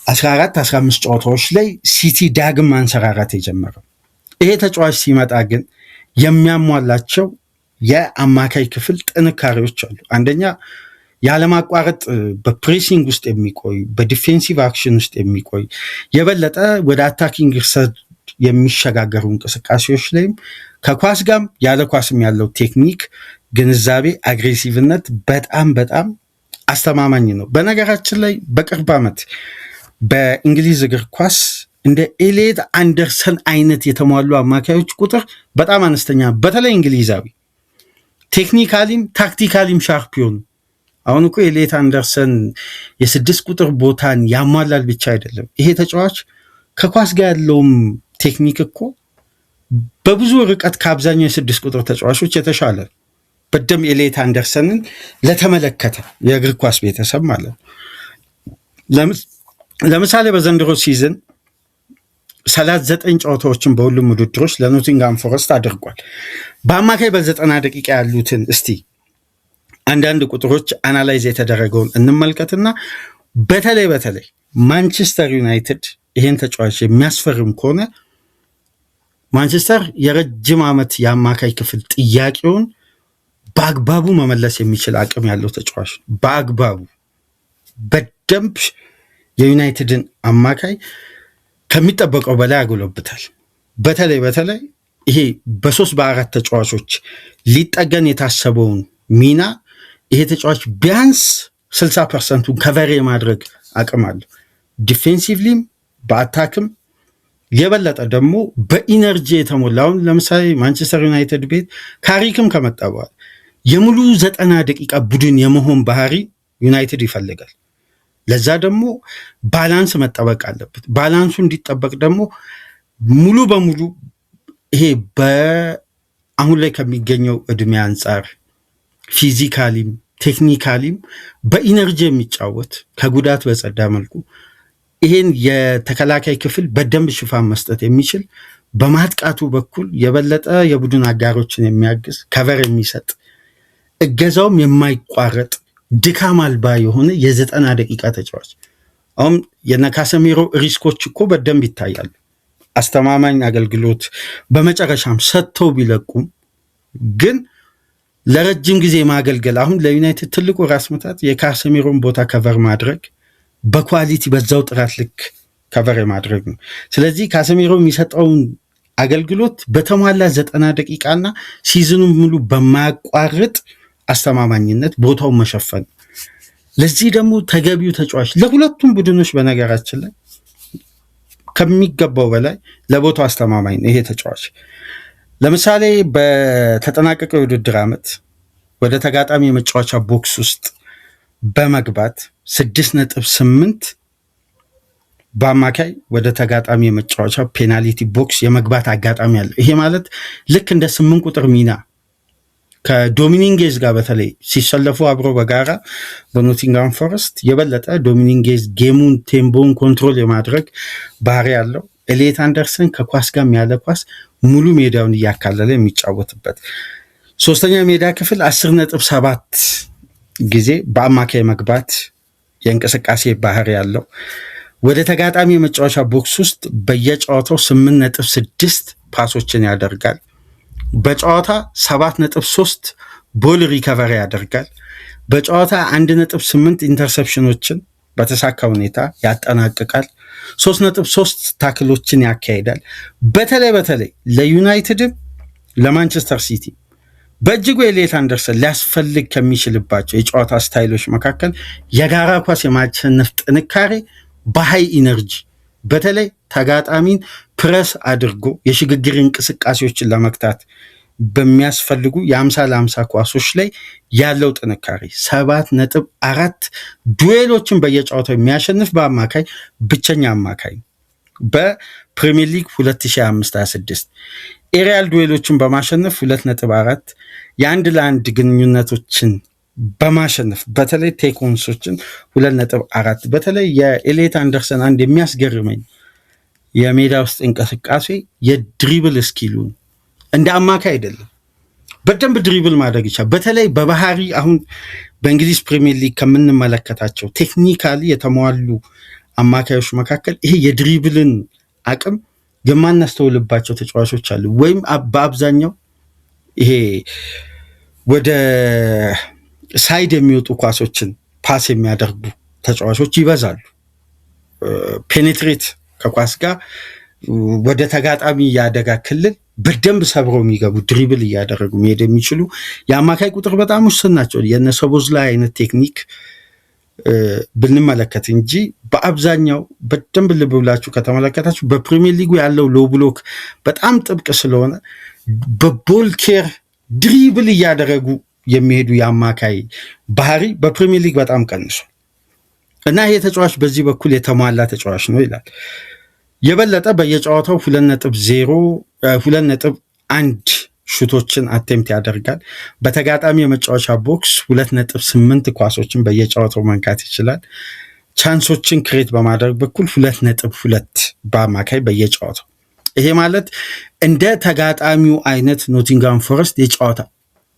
14-15 ጨዋታዎች ላይ ሲቲ ዳግም ማንሰራራት የጀመረው። ይሄ ተጫዋች ሲመጣ ግን የሚያሟላቸው የአማካይ ክፍል ጥንካሬዎች አሉ። አንደኛ ያለማቋረጥ በፕሬሲንግ ውስጥ የሚቆይ በዲፌንሲቭ አክሽን ውስጥ የሚቆይ የበለጠ ወደ አታኪንግ ርሰድ የሚሸጋገሩ እንቅስቃሴዎች ላይም ከኳስ ጋም ያለ ኳስም ያለው ቴክኒክ፣ ግንዛቤ፣ አግሬሲቭነት በጣም በጣም አስተማማኝ ነው። በነገራችን ላይ በቅርብ ዓመት በእንግሊዝ እግር ኳስ እንደ ኤሊየት አንደርሰን አይነት የተሟሉ አማካዮች ቁጥር በጣም አነስተኛ፣ በተለይ እንግሊዛዊ ቴክኒካሊም ታክቲካሊም ሻርፕ ይሆኑ። አሁን እኮ ኤሊየት አንደርሰን የ6 ቁጥር ቦታን ያሟላል ብቻ አይደለም። ይሄ ተጫዋች ከኳስ ጋር ያለውም ቴክኒክ እኮ በብዙ ርቀት ከአብዛኛው የ6 ቁጥር ተጫዋቾች የተሻለ። በደም ኤሊየት አንደርሰንን ለተመለከተ የእግር ኳስ ቤተሰብ ማለት ነው። ለምሳሌ በዘንድሮ ሲዝን 39 ጨዋታዎችን በሁሉም ውድድሮች ለኖቲንግሃም ፎረስት አድርጓል። በአማካይ በ90 ደቂቃ ያሉትን እስቲ አንዳንድ ቁጥሮች አናላይዝ የተደረገውን እንመልከትና በተለይ ማንቸስተር ዩናይትድ ይሄን ተጫዋች የሚያስፈርም ከሆነ ማንቸስተር የረጅም ዓመት የአማካይ ክፍል ጥያቄውን በአግባቡ መመለስ የሚችል አቅም ያለው ተጫዋች በአግባቡ በደንብ የዩናይትድን አማካይ ከሚጠበቀው በላይ ያጎለብታል። በተለይ ይሄ በ3-4 ተጫዋቾች ሊጠገን የታሰበውን ሚና ይሄ ተጫዋች ቢያንስ 60% ከቨር የማድረግ አቅም አለው። ዲፌንሲቭሊም በአታክም የበለጠ ደግሞ በኢነርጂ የተሞላ። አሁን ለምሳሌ ማንቸስተር ዩናይትድ ቤት ካሪክም ከመጣ በኋላ የሙሉ 90 ደቂቃ ቡድን የመሆን ባህሪ ዩናይትድ ይፈልጋል። ለዛ ደግሞ ባላንስ መጠበቅ አለበት። ባላንሱ እንዲጠበቅ ደግሞ ሙሉ በሙሉ ይሄ በአሁን ላይ ከሚገኘው እድሜ አንጻር ፊዚካሊም ቴክኒካሊም በኢነርጂ የሚጫወት ከጉዳት በጸዳ መልኩ ይሄን የተከላካይ ክፍል በደንብ ሽፋን መስጠት የሚችል በማጥቃቱ በኩል የበለጠ የቡድን አጋሮችን የሚያግዝ ከቨር የሚሰጥ እገዛውም የማይቋረጥ ድካም አልባ የሆነ የ90 ደቂቃ ተጫዋች። አሁን የነካሰሚሮ ሪስኮች እኮ በደንብ ይታያሉ። አስተማማኝ አገልግሎት በመጨረሻም ሰጥተው ቢለቁም ግን ለረጅም ጊዜ ማገልገል አሁን ለዩናይትድ ትልቁ ራስ ምታት የካሰሚሮን ቦታ ከቨር ማድረግ በኳሊቲ በዛው ጥራት ልክ ከቨር የማድረግ ነው። ስለዚህ ካሴሜሮ የሚሰጠውን አገልግሎት በተሟላ 90 ደቂቃና ሲዝኑን ሙሉ በማያቋርጥ አስተማማኝነት ቦታውን መሸፈን። ለዚህ ደግሞ ተገቢው ተጫዋች ለሁለቱም ቡድኖች በነገራችን ላይ ከሚገባው በላይ ለቦታው አስተማማኝ ነው ይሄ ተጫዋች። ለምሳሌ በተጠናቀቀው የውድድር ዓመት ወደ ተጋጣሚ የመጫወቻ ቦክስ ውስጥ በመግባት 6.8 በአማካይ ወደ ተጋጣሚ የመጫወቻ ፔናልቲ ቦክስ የመግባት አጋጣሚ አለ። ይሄ ማለት ልክ እንደ 8 ቁጥር ሚና ከዶሚኒንጌዝ ጋር በተለይ ሲሰለፉ አብሮ በጋራ በኖቲንግሃም ፎረስት የበለጠ ዶሚኒንጌዝ ጌሙን ቴምቦን ኮንትሮል የማድረግ ባህሪ ያለው፣ ኤሊየት አንደርሰን ከኳስ ጋር ያለ ኳስ ሙሉ ሜዳውን እያካለለ የሚጫወትበት፣ ሶስተኛ ሜዳ ክፍል 10.7 ጊዜ በአማካይ መግባት የእንቅስቃሴ ባህሪ ያለው፣ ወደ ተጋጣሚ የመጫወቻ ቦክስ ውስጥ በየጨዋታው 8.6 ፓሶችን ያደርጋል። በጨዋታ 7.3 ቦል ሪከቨሪ ያደርጋል። በጨዋታ 1.8 ኢንተርሰፕሽኖችን በተሳካ ሁኔታ ያጠናቅቃል። 3.3 ታክሎችን ያካሂዳል። በተለይ ለዩናይትድም ለማንቸስተር ሲቲ በእጅጉ ኤሊየት አንደርሰን ሊያስፈልግ ከሚችልባቸው የጨዋታ ስታይሎች መካከል የጋራ ኳስ የማሸነፍ ጥንካሬ በሃይ ኢነርጂ በተለይ ተጋጣሚን ፕረስ አድርጎ የሽግግር እንቅስቃሴዎችን ለመክታት በሚያስፈልጉ የ50 ለ50 ኳሶች ላይ ያለው ጥንካሬ 7.4 ዱዌሎችን በየጨዋታው የሚያሸንፍ በአማካይ ብቸኛ አማካይ በፕሪሚየር ሊግ 2025/26 ኤሪያል ዱዌሎችን በማሸነፍ 2.4 የአንድ ለአንድ ግንኙነቶችን በማሸነፍ በተለይ ቴኮንሶችን 2.4 በተለይ የኤሊየት አንደርሰን አንድ የሚያስገርመኝ የሜዳ ውስጥ እንቅስቃሴ የድሪብል ስኪሉ እንደ አማካይ አይደለም። በደንብ ድሪብል ማድረግ ይቻላል። በተለይ በባህሪ አሁን በእንግሊዝ ፕሪሚየር ሊግ ከምንመለከታቸው ቴክኒካሊ የተሟሉ አማካዮች መካከል ይሄ የድሪብልን አቅም የማናስተውልባቸው ተጫዋቾች አሉ። ወይም በአብዛኛው ይሄ ወደ ሳይድ የሚወጡ ኳሶችን ፓስ የሚያደርጉ ተጫዋቾች ይበዛሉ። ፔኔትሬት ከኳስ ጋር ወደ ተጋጣሚ የአደጋ ክልል በደንብ ሰብረው የሚገቡ ድሪብል እያደረጉ መሄድ የሚችሉ የአማካይ ቁጥር በጣም ውስን ናቸው። የነ ሶቦዝላይ አይነት ቴክኒክ ብንመለከት እንጂ በአብዛኛው በደንብ ልብ ብላችሁ ከተመለከታችሁ በፕሪሚየር ሊጉ ያለው ሎው ብሎክ በጣም ጥብቅ ስለሆነ በቦል ኬር ድሪብል እያደረጉ የሚሄዱ የአማካይ ባህሪ በፕሪሚየር ሊግ በጣም ቀንሷል እና ይሄ ተጫዋች በዚህ በኩል የተሟላ ተጫዋች ነው ይላል። የበለጠ በየጨዋታው 2.1 ሹቶችን አቴምፕት ያደርጋል። በተጋጣሚ የመጫወቻ ቦክስ 2.8 ኳሶችን በየጨዋታው መንካት ይችላል። ቻንሶችን ክሬት በማድረግ በኩል 2.2 በአማካይ በየጨዋታው። ይሄ ማለት እንደ ተጋጣሚው አይነት ኖቲንግሃም ፎረስት የጨዋታ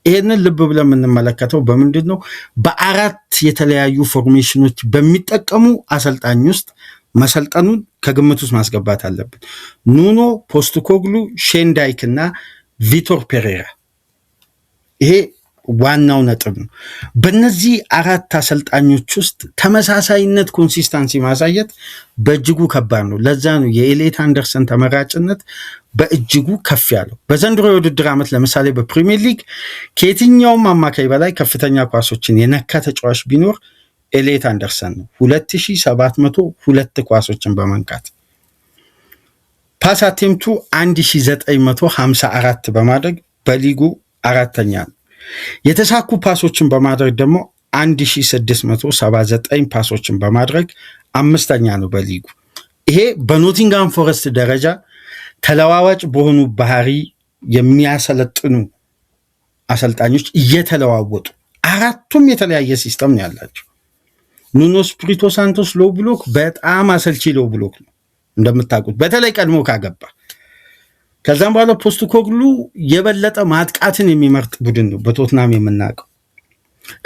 ይሄንን ልብ ብለን የምንመለከተው በምንድን ነው? በአራት የተለያዩ ፎርሜሽኖች በሚጠቀሙ አሰልጣኝ ውስጥ መሰልጠኑን ከግምት ውስጥ ማስገባት አለብን። ኑኖ ፖስትኮግሉ፣ ሼን ዳይክ እና ቪቶር ፔሬራ ይሄ ዋናው ነጥብ ነው። በእነዚህ አራት አሰልጣኞች ውስጥ ተመሳሳይነት ኮንሲስታንሲ ማሳየት በእጅጉ ከባድ ነው። ለዛ ነው የኤሊየት አንደርሰን ተመራጭነት በእጅጉ ከፍ ያለው። በዘንድሮ የውድድር ዓመት ለምሳሌ በፕሪሚየር ሊግ ከየትኛውም አማካይ በላይ ከፍተኛ ኳሶችን የነካ ተጫዋች ቢኖር ኤሊየት አንደርሰን ነው። 2702 ኳሶችን በመንካት ፓስ አቴምቱ 1954 በማድረግ በሊጉ አራተኛ ነው። የተሳኩ ፓሶችን በማድረግ ደግሞ 1679 ፓሶችን በማድረግ አምስተኛ ነው በሊጉ። ይሄ በኖቲንግሃም ፎረስት ደረጃ ተለዋዋጭ በሆኑ ባህሪ የሚያሰለጥኑ አሰልጣኞች እየተለዋወጡ አራቱም የተለያየ ሲስተም ነው ያላቸው። ኑኖ ስፒሪቶ ሳንቶስ ሎው ብሎክ በጣም አሰልቺ ሎው ብሎክ ነው እንደምታውቁት፣ በተለይ ቀድሞ ካገባ። ከዛም በኋላ ፖስትኮግሉ የበለጠ ማጥቃትን የሚመርጥ ቡድን ነው በቶትናም የምናውቀው።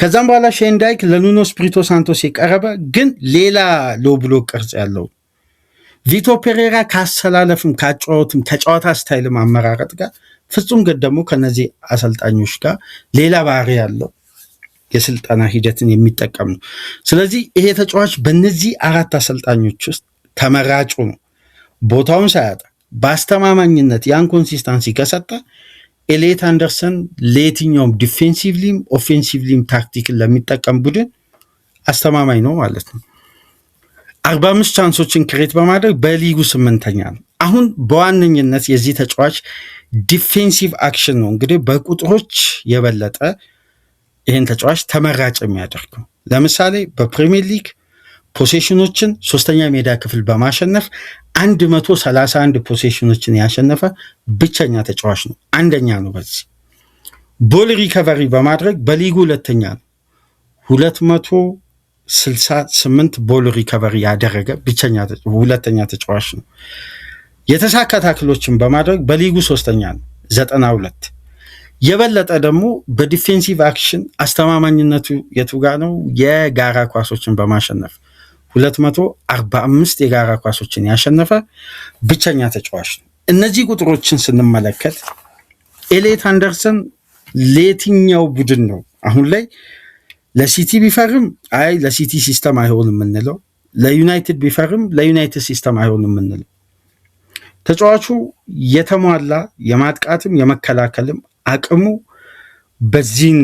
ከዛም በኋላ ሼን ዳይክ ለኑኖ ስፒሪቶ ሳንቶስ የቀረበ ግን ሌላ ሎው ብሎክ ቅርጽ ያለው። ቪቶር ፔሬራ ካሰላለፍም ካጫወትም ከጨዋታ ስታይልም አመራረጥ ጋር ፍጹም ግን ደግሞ ከነዚህ አሰልጣኞች ጋር ሌላ ባህሪ ያለው የስልጠና ሂደትን የሚጠቀም ነው። ስለዚህ ይሄ ተጫዋች በእነዚህ አራት አሰልጣኞች ውስጥ ተመራጩ ነው። ቦታውን ሳያጣ በአስተማማኝነት ያን ኮንሲስታንሲ ከሰጠ ኤሌት አንደርሰን ለየትኛውም ዲፌንሲቭሊም ኦፌንሲቭሊም ታክቲክን ለሚጠቀም ቡድን አስተማማኝ ነው ማለት ነው። 45 ቻንሶችን ክሬት በማድረግ በሊጉ 8ኛ ነው። አሁን በዋነኝነት የዚህ ተጫዋች ዲፌንሲቭ አክሽን ነው እንግዲህ በቁጥሮች የበለጠ ይህን ተጫዋች ተመራጭ የሚያደርገው። ለምሳሌ በፕሪሚየር ሊግ ፖሴሽኖችን 3ኛ ሜዳ ክፍል በማሸነፍ 131 ፖሴሽኖችን ያሸነፈ ብቸኛ ተጫዋች ነው። አንደኛ ነው። በዚህ ቦል ሪከቨሪ በማድረግ በሊጉ 2ኛ ነው። 268 ቦል ሪከቨሪ ያደረገ ሁለተኛ ተጫዋች ነው። የተሳካ ታክሎችን በማድረግ በሊጉ 3ኛ ነው፣ 92። የበለጠ ደግሞ በዲፌንሲቭ አክሽን አስተማማኝነቱ የቱ ጋር ነው? የጋራ ኳሶችን በማሸነፍ 245 የጋራ ኳሶችን ያሸነፈ ብቸኛ ተጫዋች ነው። እነዚህ ቁጥሮችን ስንመለከት ኤሌት አንደርሰን ለየትኛው ቡድን ነው አሁን ላይ ለሲቲ ቢፈርም አይ ለሲቲ ሲስተም አይሆንም የምንለው፣ ለዩናይትድ ቢፈርም ለዩናይትድ ሲስተም አይሆንም የምንለው? ተጫዋቹ የተሟላ የማጥቃትም የመከላከልም አቅሙ በዚህን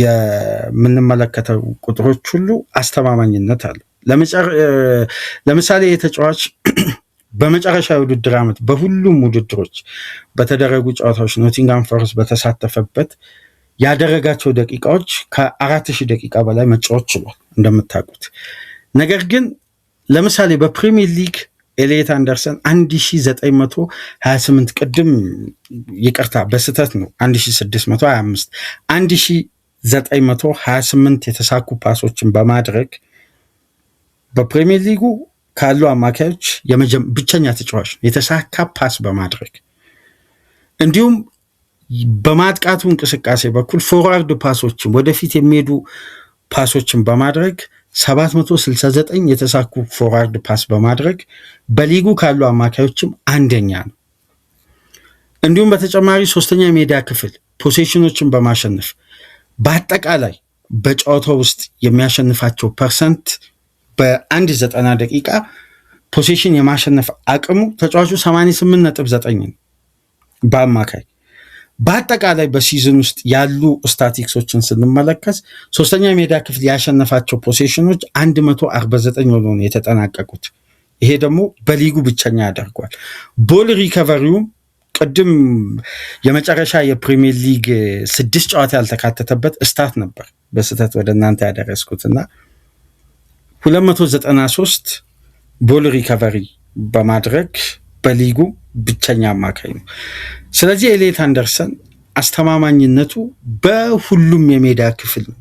የምንመለከተው ቁጥሮች ሁሉ አስተማማኝነት አለው። ለምሳሌ የተጫዋች በመጨረሻ የውድድር ዓመት በሁሉም ውድድሮች በተደረጉ ጨዋታዎች ኖቲንግሃም ፎረስት በተሳተፈበት ያደረጋቸው ደቂቃዎች ከ4000 ደቂቃ በላይ መጫወት ችሏል እንደምታውቁት። ነገር ግን ለምሳሌ በፕሪሚየር ሊግ ኤሌት አንደርሰን 1928 ቅድም ይቅርታ በስተት ነው 1625 1928 የተሳኩ ፓሶችን በማድረግ በፕሪሚየር ሊጉ ካሉ አማካዮች ብቸኛ ተጫዋች ነው የተሳካ ፓስ በማድረግ። እንዲሁም በማጥቃቱ እንቅስቃሴ በኩል ፎርዋርድ ፓሶችን ወደፊት የሚሄዱ ፓሶችን በማድረግ 769 የተሳኩ ፎርዋርድ ፓስ በማድረግ በሊጉ ካሉ አማካዮችም አንደኛ ነው። እንዲሁም በተጨማሪ 3ኛ ሜዳ ክፍል ፖሴሽኖችን በማሸነፍ በአጠቃላይ በጨዋታው ውስጥ የሚያሸንፋቸው ፐርሰንት በ190 ደቂቃ ፖሴሽን የማሸነፍ አቅሙ ተጫዋቹ 88.9 ነው በአማካይ። በአጠቃላይ በሲዝን ውስጥ ያሉ ስታቲክሶችን ስንመለከት 3ኛ ሜዳ ክፍል ያሸነፋቸው ፖሴሽኖች 149 ሆኖ ነው የተጠናቀቁት። ይሄ ደግሞ በሊጉ ብቸኛ ያደርጓል። ቦል ሪከቨሪውም ቅድም የመጨረሻ የፕሪሚየር ሊግ 6 ጨዋታ ያልተካተተበት ስታት ነበር በስተት ወደ እናንተ ያደረስኩትና 293 ቦል ሪከቨሪ በማድረግ በሊጉ ብቸኛ አማካይ ነው። ስለዚህ ኤሌት አንደርሰን አስተማማኝነቱ በሁሉም የሜዳ ክፍል ነው።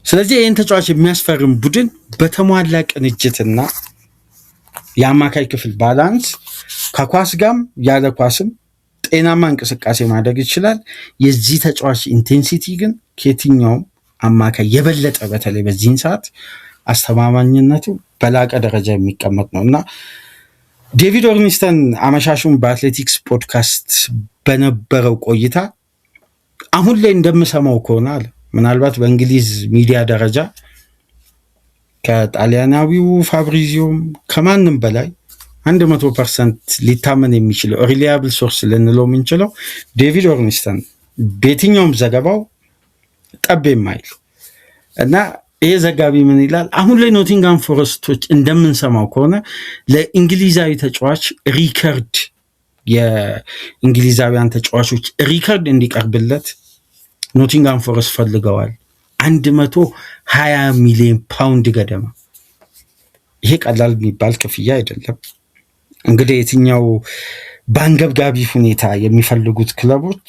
ስለዚህ ይህን ተጫዋች የሚያስፈርም ቡድን በተሟላ ቅንጅትና የአማካይ ክፍል ባላንስ ከኳስ ጋም ያለ ኳስም ጤናማ እንቅስቃሴ ማድረግ ይችላል። የዚህ ተጫዋች ኢንቴንሲቲ ግን ከየትኛውም አማካይ የበለጠ በተለይ በዚህን ሰዓት አስተማማኝነቱ በላቀ ደረጃ የሚቀመጥ ነው እና ዴቪድ ኦርኒስተን አመሻሹን በአትሌቲክስ ፖድካስት በነበረው ቆይታ አሁን ላይ እንደምሰማው ከሆነ አለ ምናልባት በእንግሊዝ ሚዲያ ደረጃ ከጣሊያናዊው ፋብሪዚዮም ከማንም በላይ 100% ሊታመን የሚችለው ሪሊያብል ሶርስ ልንለው የምንችለው ዴቪድ ኦርኒስተን በየትኛውም ዘገባው ጠብ የማይል እና ይሄ ዘጋቢ ምን ይላል? አሁን ላይ ኖቲንግሃም ፎረስቶች እንደምንሰማው ከሆነ ለእንግሊዛዊ ተጫዋች ሪከርድ የእንግሊዛውያን ተጫዋቾች ሪከርድ እንዲቀርብለት ኖቲንግሃም ፎረስት ፈልገዋል 120 ሚሊዮን ፓውንድ ገደማ። ይሄ ቀላል የሚባል ክፍያ አይደለም። እንግዲህ የትኛው በአንገብጋቢ ሁኔታ የሚፈልጉት ክለቦች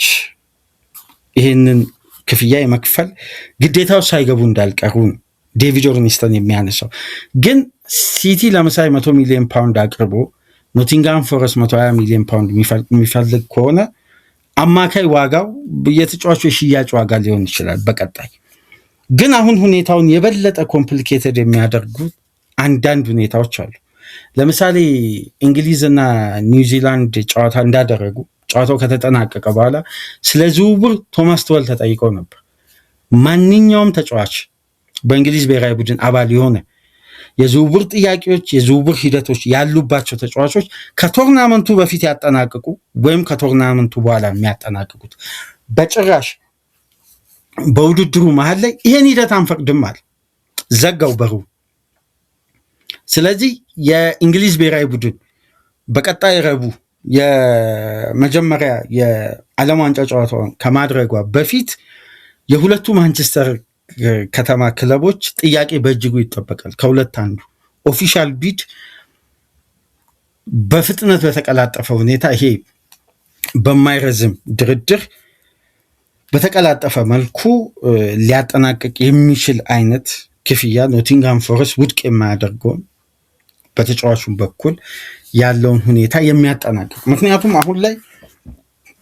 ይህንን ክፍያ የመክፈል ግዴታው ሳይገቡ እንዳልቀሩ ነው ዴቪድ ኦርኒስተን የሚያነሳው። ግን ሲቲ ለምሳሌ 100 ሚሊዮን ፓውንድ አቅርቦ ኖቲንግሃም ፎረስት 120 ሚሊዮን ፓውንድ የሚፈልግ ከሆነ አማካይ ዋጋው የተጫዋቹ የሽያጭ ዋጋ ሊሆን ይችላል በቀጣይ። ግን አሁን ሁኔታውን የበለጠ ኮምፕሊኬትድ የሚያደርጉ አንዳንድ ሁኔታዎች አሉ። ለምሳሌ እንግሊዝና ኒውዚላንድ ጨዋታ እንዳደረጉ ጨዋታው ከተጠናቀቀ በኋላ ስለ ዝውውር ቶማስ ቱኸል ተጠይቀው ነበር። ማንኛውም ተጫዋች በእንግሊዝ ብሔራዊ ቡድን አባል የሆነ የዝውውር ጥያቄዎች፣ የዝውውር ሂደቶች ያሉባቸው ተጫዋቾች ከቶርናመንቱ በፊት ያጠናቅቁ ወይም ከቶርናመንቱ በኋላ የሚያጠናቅቁት በጭራሽ በውድድሩ መሀል ላይ ይሄን ሂደት አንፈቅድም አለ፣ ዘጋው በሩ። ስለዚህ የእንግሊዝ ብሔራዊ ቡድን በቀጣይ ረቡዕ የመጀመሪያ የዓለም ዋንጫ ጨዋታውን ከማድረጓ በፊት የሁለቱ ማንቸስተር ከተማ ክለቦች ጥያቄ በእጅጉ ይጠበቃል። ከሁለት አንዱ ኦፊሻል ቢድ በፍጥነት በተቀላጠፈ ሁኔታ ይሄ በማይረዝም ድርድር በተቀላጠፈ መልኩ ሊያጠናቅቅ የሚችል አይነት ክፍያ ኖቲንግሃም ፎረስት ውድቅ የማያደርገውን በተጫዋቹም በኩል ያለውን ሁኔታ የሚያጠናቅቅ። ምክንያቱም አሁን ላይ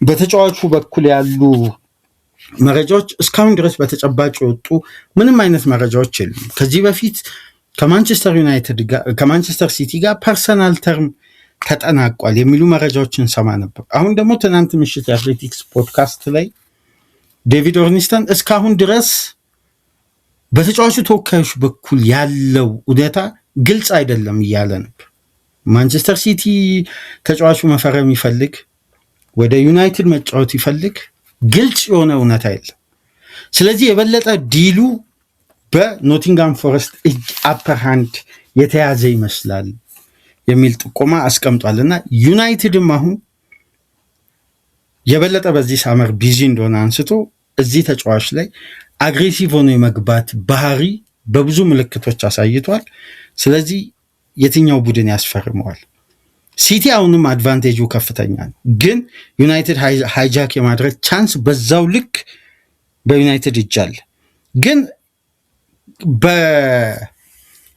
በተጫዋቹ በኩል ያሉ መረጃዎች እስካሁን ድረስ በተጨባጭ የወጡ ምንም አይነት መረጃዎች የሉም። ከዚህ በፊት ከማንቸስተር ሲቲ ጋር ፐርሰናል ተርም ተጠናቋል የሚሉ መረጃዎችን ሰማ ነበር። አሁን ደግሞ ትናንት ምሽት የአትሌቲክስ ፖድካስት ላይ ዴቪድ ኦርኒስተን እስካሁን ድረስ በተጫዋቹ ተወካዮች በኩል ያለው እውነታ ግልጽ አይደለም እያለ ነበር። ማንቸስተር ሲቲ ተጫዋቹ መፈረም ይፈልግ፣ ወደ ዩናይትድ መጫወት ይፈልግ፣ ግልጽ የሆነ እውነታ የለም። ስለዚህ የበለጠ ዲሉ በኖቲንግሃም ፎረስት እጅ አፐር ሃንድ የተያዘ ይመስላል የሚል ጥቆማ አስቀምጧል እና ዩናይትድም አሁን የበለጠ በዚህ ሳመር ቢዚ እንደሆነ አንስቶ እዚህ ተጫዋች ላይ አግሬሲቭ ሆኖ የመግባት ባህሪ በብዙ ምልክቶች አሳይቷል። ስለዚህ የትኛው ቡድን ያስፈርመዋል? ሲቲ አሁንም አድቫንቴጁ ከፍተኛ ነው፣ ግን ዩናይትድ ሃይጃክ የማድረግ ቻንስ በዛው ልክ በዩናይትድ እጅ አለ። ግን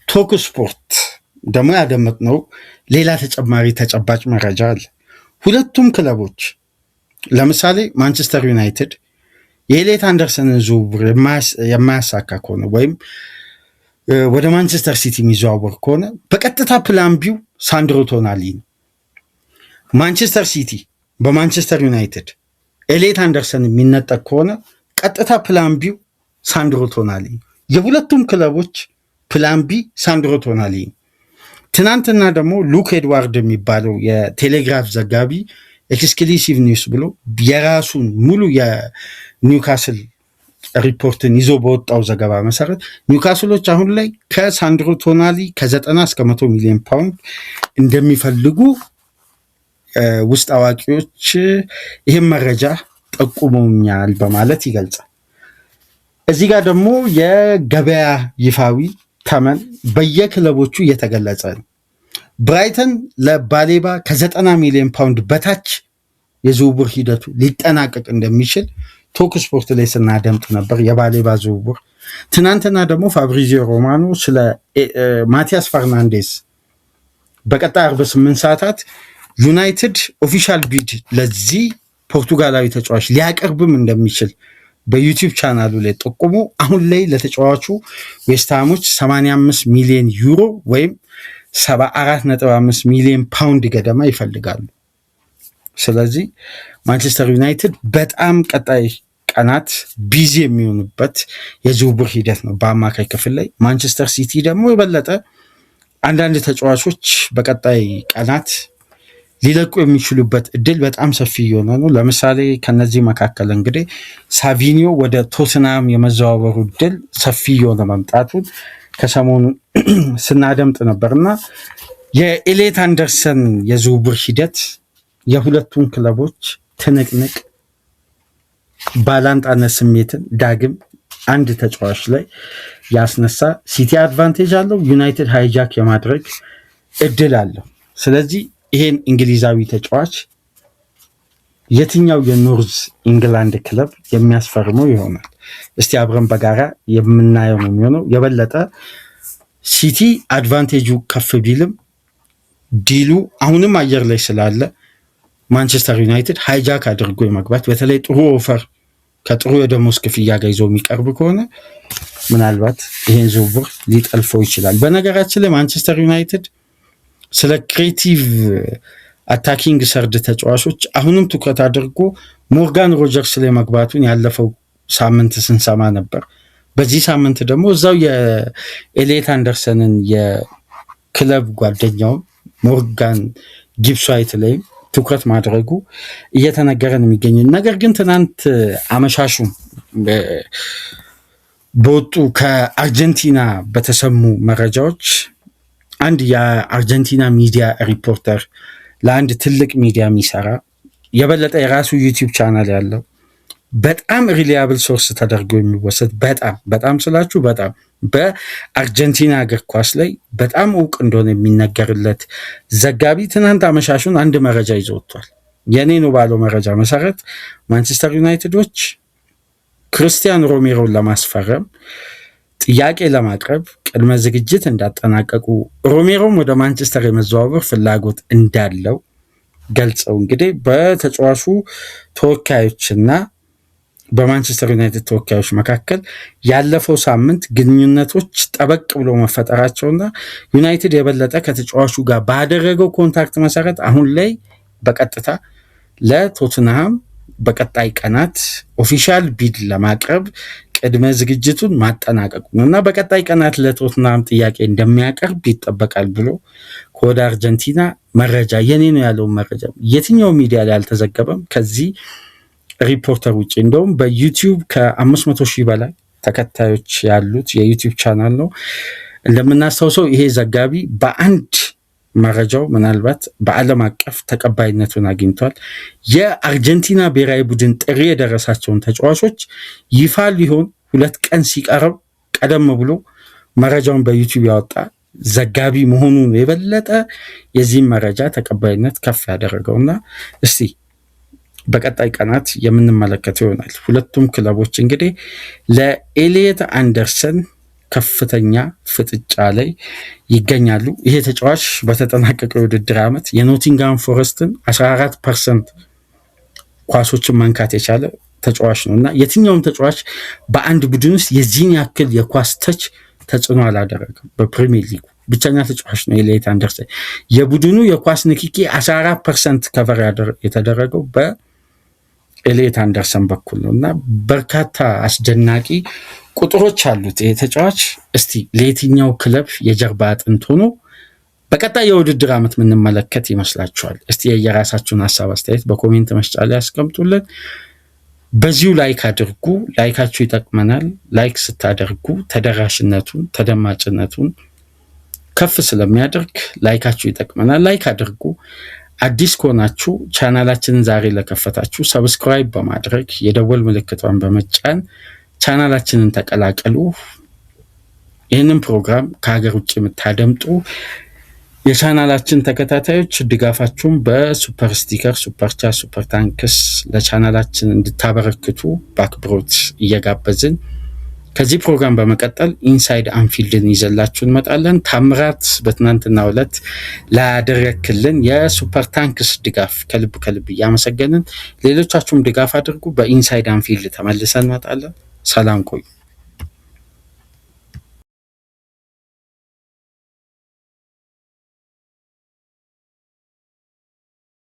በቶክ ስፖርት ደግሞ ያደመጥነው ሌላ ተጨማሪ ተጨባጭ መረጃ አለ። ሁለቱም ክለቦች ለምሳሌ ማንቸስተር ዩናይትድ የኤሌት አንደርሰንን ዝውውር የማያሳካ ከሆነ ወይም ወደ ማንቸስተር ሲቲ የሚዘዋወር ከሆነ በቀጥታ ፕላን ቢው ሳንድሮ ቶናሊ ነው። ማንቸስተር ሲቲ በማንቸስተር ዩናይትድ ኤሌት አንደርሰን የሚነጠቅ ከሆነ ቀጥታ ፕላን ቢው ሳንድሮ ቶናሊ ነው። የሁለቱም ክለቦች ፕላን ቢ ሳንድሮ ቶናሊ ነው። ትናንትና ደግሞ ሉክ ኤድዋርድ የሚባለው የቴሌግራፍ ዘጋቢ ኤክስክሉሲቭ ኒውስ ብሎ የራሱን ሙሉ የኒውካስል ሪፖርትን ይዞ በወጣው ዘገባ መሰረት ኒውካስሎች አሁን ላይ ከሳንድሮ ቶናሊ ከ90 እስከ 100 ሚሊዮን ፓውንድ እንደሚፈልጉ ውስጥ አዋቂዎች ይህም መረጃ ጠቁመውኛል በማለት ይገልጻል። እዚህ ጋር ደግሞ የገበያ ይፋዊ ተመን በየክለቦቹ እየተገለጸ ነው። ብራይተን ለባሌባ ከ90 ሚሊዮን ፓውንድ በታች የዝውውር ሂደቱ ሊጠናቀቅ እንደሚችል ቶክ ስፖርት ላይ ስናደምጥ ነበር። የባሌባ ዝውውር ትናንትና ደግሞ ፋብሪዚዮ ሮማኖ ስለ ማቲያስ ፈርናንዴስ በቀጣይ 48 ሰዓታት ዩናይትድ ኦፊሻል ቢድ ለዚህ ፖርቱጋላዊ ተጫዋች ሊያቀርብም እንደሚችል በዩቲዩብ ቻናሉ ላይ ጠቁሞ አሁን ላይ ለተጫዋቹ ዌስትሃሞች 85 ሚሊዮን ዩሮ ወይም 74.5 ሚሊዮን ፓውንድ ገደማ ይፈልጋሉ። ስለዚህ ማንቸስተር ዩናይትድ በጣም ቀጣይ ቀናት ቢዚ የሚሆኑበት የዝውውር ሂደት ነው በአማካይ ክፍል ላይ። ማንቸስተር ሲቲ ደግሞ የበለጠ አንዳንድ ተጫዋቾች በቀጣይ ቀናት ሊለቁ የሚችሉበት እድል በጣም ሰፊ የሆነ ነው። ለምሳሌ ከነዚህ መካከል እንግዲህ ሳቪኒዮ ወደ ቶትናም የመዘዋወሩ እድል ሰፊ የሆነ መምጣቱን ከሰሞኑ ስናደምጥ ነበርና የኤሌት አንደርሰን የዝውውር ሂደት የሁለቱም ክለቦች ትንቅንቅ ባላንጣነት ስሜትን ዳግም አንድ ተጫዋች ላይ ያስነሳ። ሲቲ አድቫንቴጅ አለው፣ ዩናይትድ ሃይጃክ የማድረግ እድል አለው። ስለዚህ ይሄን እንግሊዛዊ ተጫዋች የትኛው የኖርዝ ኢንግላንድ ክለብ የሚያስፈርመው ይሆናል? እስቲ አብረን በጋራ የምናየው ነው የሚሆነው። የበለጠ ሲቲ አድቫንቴጁ ከፍ ቢልም ዲሉ አሁንም አየር ላይ ስላለ ማንቸስተር ዩናይትድ ሃይጃክ አድርጎ የመግባት በተለይ ጥሩ ኦፈር ከጥሩ የደሞዝ ክፍያ ጋር ይዞ የሚቀርብ ከሆነ ምናልባት ይሄን ዝውውር ሊጠልፈው ይችላል። በነገራችን ላይ ማንቸስተር ዩናይትድ ስለ ክሬቲቭ አታኪንግ ሰርድ ተጫዋቾች አሁንም ትኩረት አድርጎ ሞርጋን ሮጀርስ ላይ መግባቱን ያለፈው ሳምንት ስንሰማ ነበር። በዚህ ሳምንት ደግሞ እዛው የኤሌት አንደርሰንን የክለብ ጓደኛው ሞርጋን ጊብስ ዋይት ላይም ትኩረት ማድረጉ እየተነገረን የሚገኝ ነገር ግን ትናንት አመሻሹ በወጡ ከአርጀንቲና በተሰሙ መረጃዎች አንድ የአርጀንቲና ሚዲያ ሪፖርተር ለአንድ ትልቅ ሚዲያ የሚሰራ የበለጠ የራሱ ዩቲዩብ ቻናል ያለው በጣም ሪሊያብል ሶርስ ተደርጎ የሚወሰድ በጣም ስላችሁ በጣም በአርጀንቲና እግር ኳስ ላይ በጣም እውቅ እንደሆነ የሚነገርለት ዘጋቢ ትናንት አመሻሹን አንድ መረጃ ይዞ ወጥቷል። የኔ ነው ባለው መረጃ መሰረት ማንቸስተር ዩናይትዶች ክርስቲያን ሮሜሮን ለማስፈረም ጥያቄ ለማቅረብ ቅድመ ዝግጅት እንዳጠናቀቁ ሮሜሮም ወደ ማንቸስተር የመዘዋወር ፍላጎት እንዳለው ገልጸው እንግዲህ በተጫዋቹ ተወካዮችና በማንቸስተር ዩናይትድ ተወካዮች መካከል ያለፈው ሳምንት ግንኙነቶች ጠበቅ ብሎ መፈጠራቸውና ዩናይትድ የበለጠ ከተጫዋቹ ጋር ባደረገው ኮንታክት መሰረት አሁን ላይ በቀጥታ ለቶትንሃም በቀጣይ ቀናት ኦፊሻል ቢድ ለማቅረብ ቅድመ ዝግጅቱን ማጠናቀቁን እና በቀጣይ ቀናት ለቶትንሃም ጥያቄ እንደሚያቀርብ ይጠበቃል ብሎ ከወደ አርጀንቲና መረጃ የኔ ነው ያለውን መረጃ የትኛው ሚዲያ ላይ አልተዘገበም ከዚህ ሪፖርተር ውጭ። እንደውም በዩቲዩብ ከ500,000 በላይ ተከታዮች ያሉት የዩቲዩብ ቻናል ነው። እንደምናስታውሰው ይሄ ዘጋቢ በአንድ መረጃው ምናልባት በዓለም አቀፍ ተቀባይነቱን አግኝቷል። የአርጀንቲና ብሔራዊ ቡድን ጥሪ የደረሳቸውን ተጫዋቾች ይፋ ሊሆን 2 ቀን ሲቀረብ ቀደም ብሎ መረጃውን በዩቲዩብ ያወጣ ዘጋቢ መሆኑን የበለጠ የዚህም መረጃ ተቀባይነት ከፍ ያደረገውና እስቲ በቀጣይ ቀናት የምንመለከተው ይሆናል። ሁለቱም ክለቦች እንግዲህ ለኤሊየት አንደርሰን ከፍተኛ ፍጥጫ ላይ ይገኛሉ። ይሄ ተጫዋች በተጠናቀቀው የውድድር ዓመት የኖቲንጋም ፎረስትን 14% ኳሶችን መንካት የቻለ ተጫዋች ነው እና የትኛውም ተጫዋች በአንድ ቡድን ውስጥ የዚህን ያክል የኳስ ተች ተጽዕኖ አላደረገም። በፕሪሚየር ሊጉ ብቸኛ ተጫዋች ነው ኤሊየት አንደርሰን። የቡድኑ የኳስ ንክኪ 14% ከቨር የተደረገው በኤሊየት አንደርሰን በኩል ነው እና በርካታ አስደናቂ ቁጥሮች አሉት ይሄ ተጫዋች። እስቲ ለየትኛው ክለብ የጀርባ አጥንት ሆኖ በቀጣይ የውድድር ዓመት የምንመለከት ይመስላችኋል? እስቲ የየራሳችሁን ሀሳብ አስተያየት በኮሜንት መስጫ ላይ ያስቀምጡልን። በዚሁ ላይክ አድርጉ። ላይካችሁ ይጠቅመናል። ላይክ ስታደርጉ ተደራሽነቱን ተደማጭነቱን ከፍ ስለሚያደርግ ላይካችሁ ይጠቅመናል። ላይክ አድርጉ። አዲስ ከሆናችሁ ቻናላችንን ዛሬ ለከፈታችሁ ሰብስክራይብ በማድረግ የደወል ምልክቷን በመጫን ቻናላችንን ተቀላቀሉ። ይህንን ፕሮግራም ከሀገር ውጭ የምታደምጡ የቻናላችን ተከታታዮች ድጋፋችሁን በሱፐር ስቲከር፣ ሱፐር ቻት፣ ሱፐር ታንክስ ለቻናላችን እንድታበረክቱ በአክብሮት እየጋበዝን ከዚህ ፕሮግራም በመቀጠል ኢንሳይድ አንፊልድን ይዘላችሁ እንመጣለን። ታምራት በትናንትናው ዕለት ላደረክልን የሱፐር ታንክስ ድጋፍ ከልብ እያመሰገንን ሌሎቻችሁም ድጋፍ አድርጉ። በኢንሳይድ አንፊልድ ተመልሰን እንመጣለን። ሰላም ቆዩ።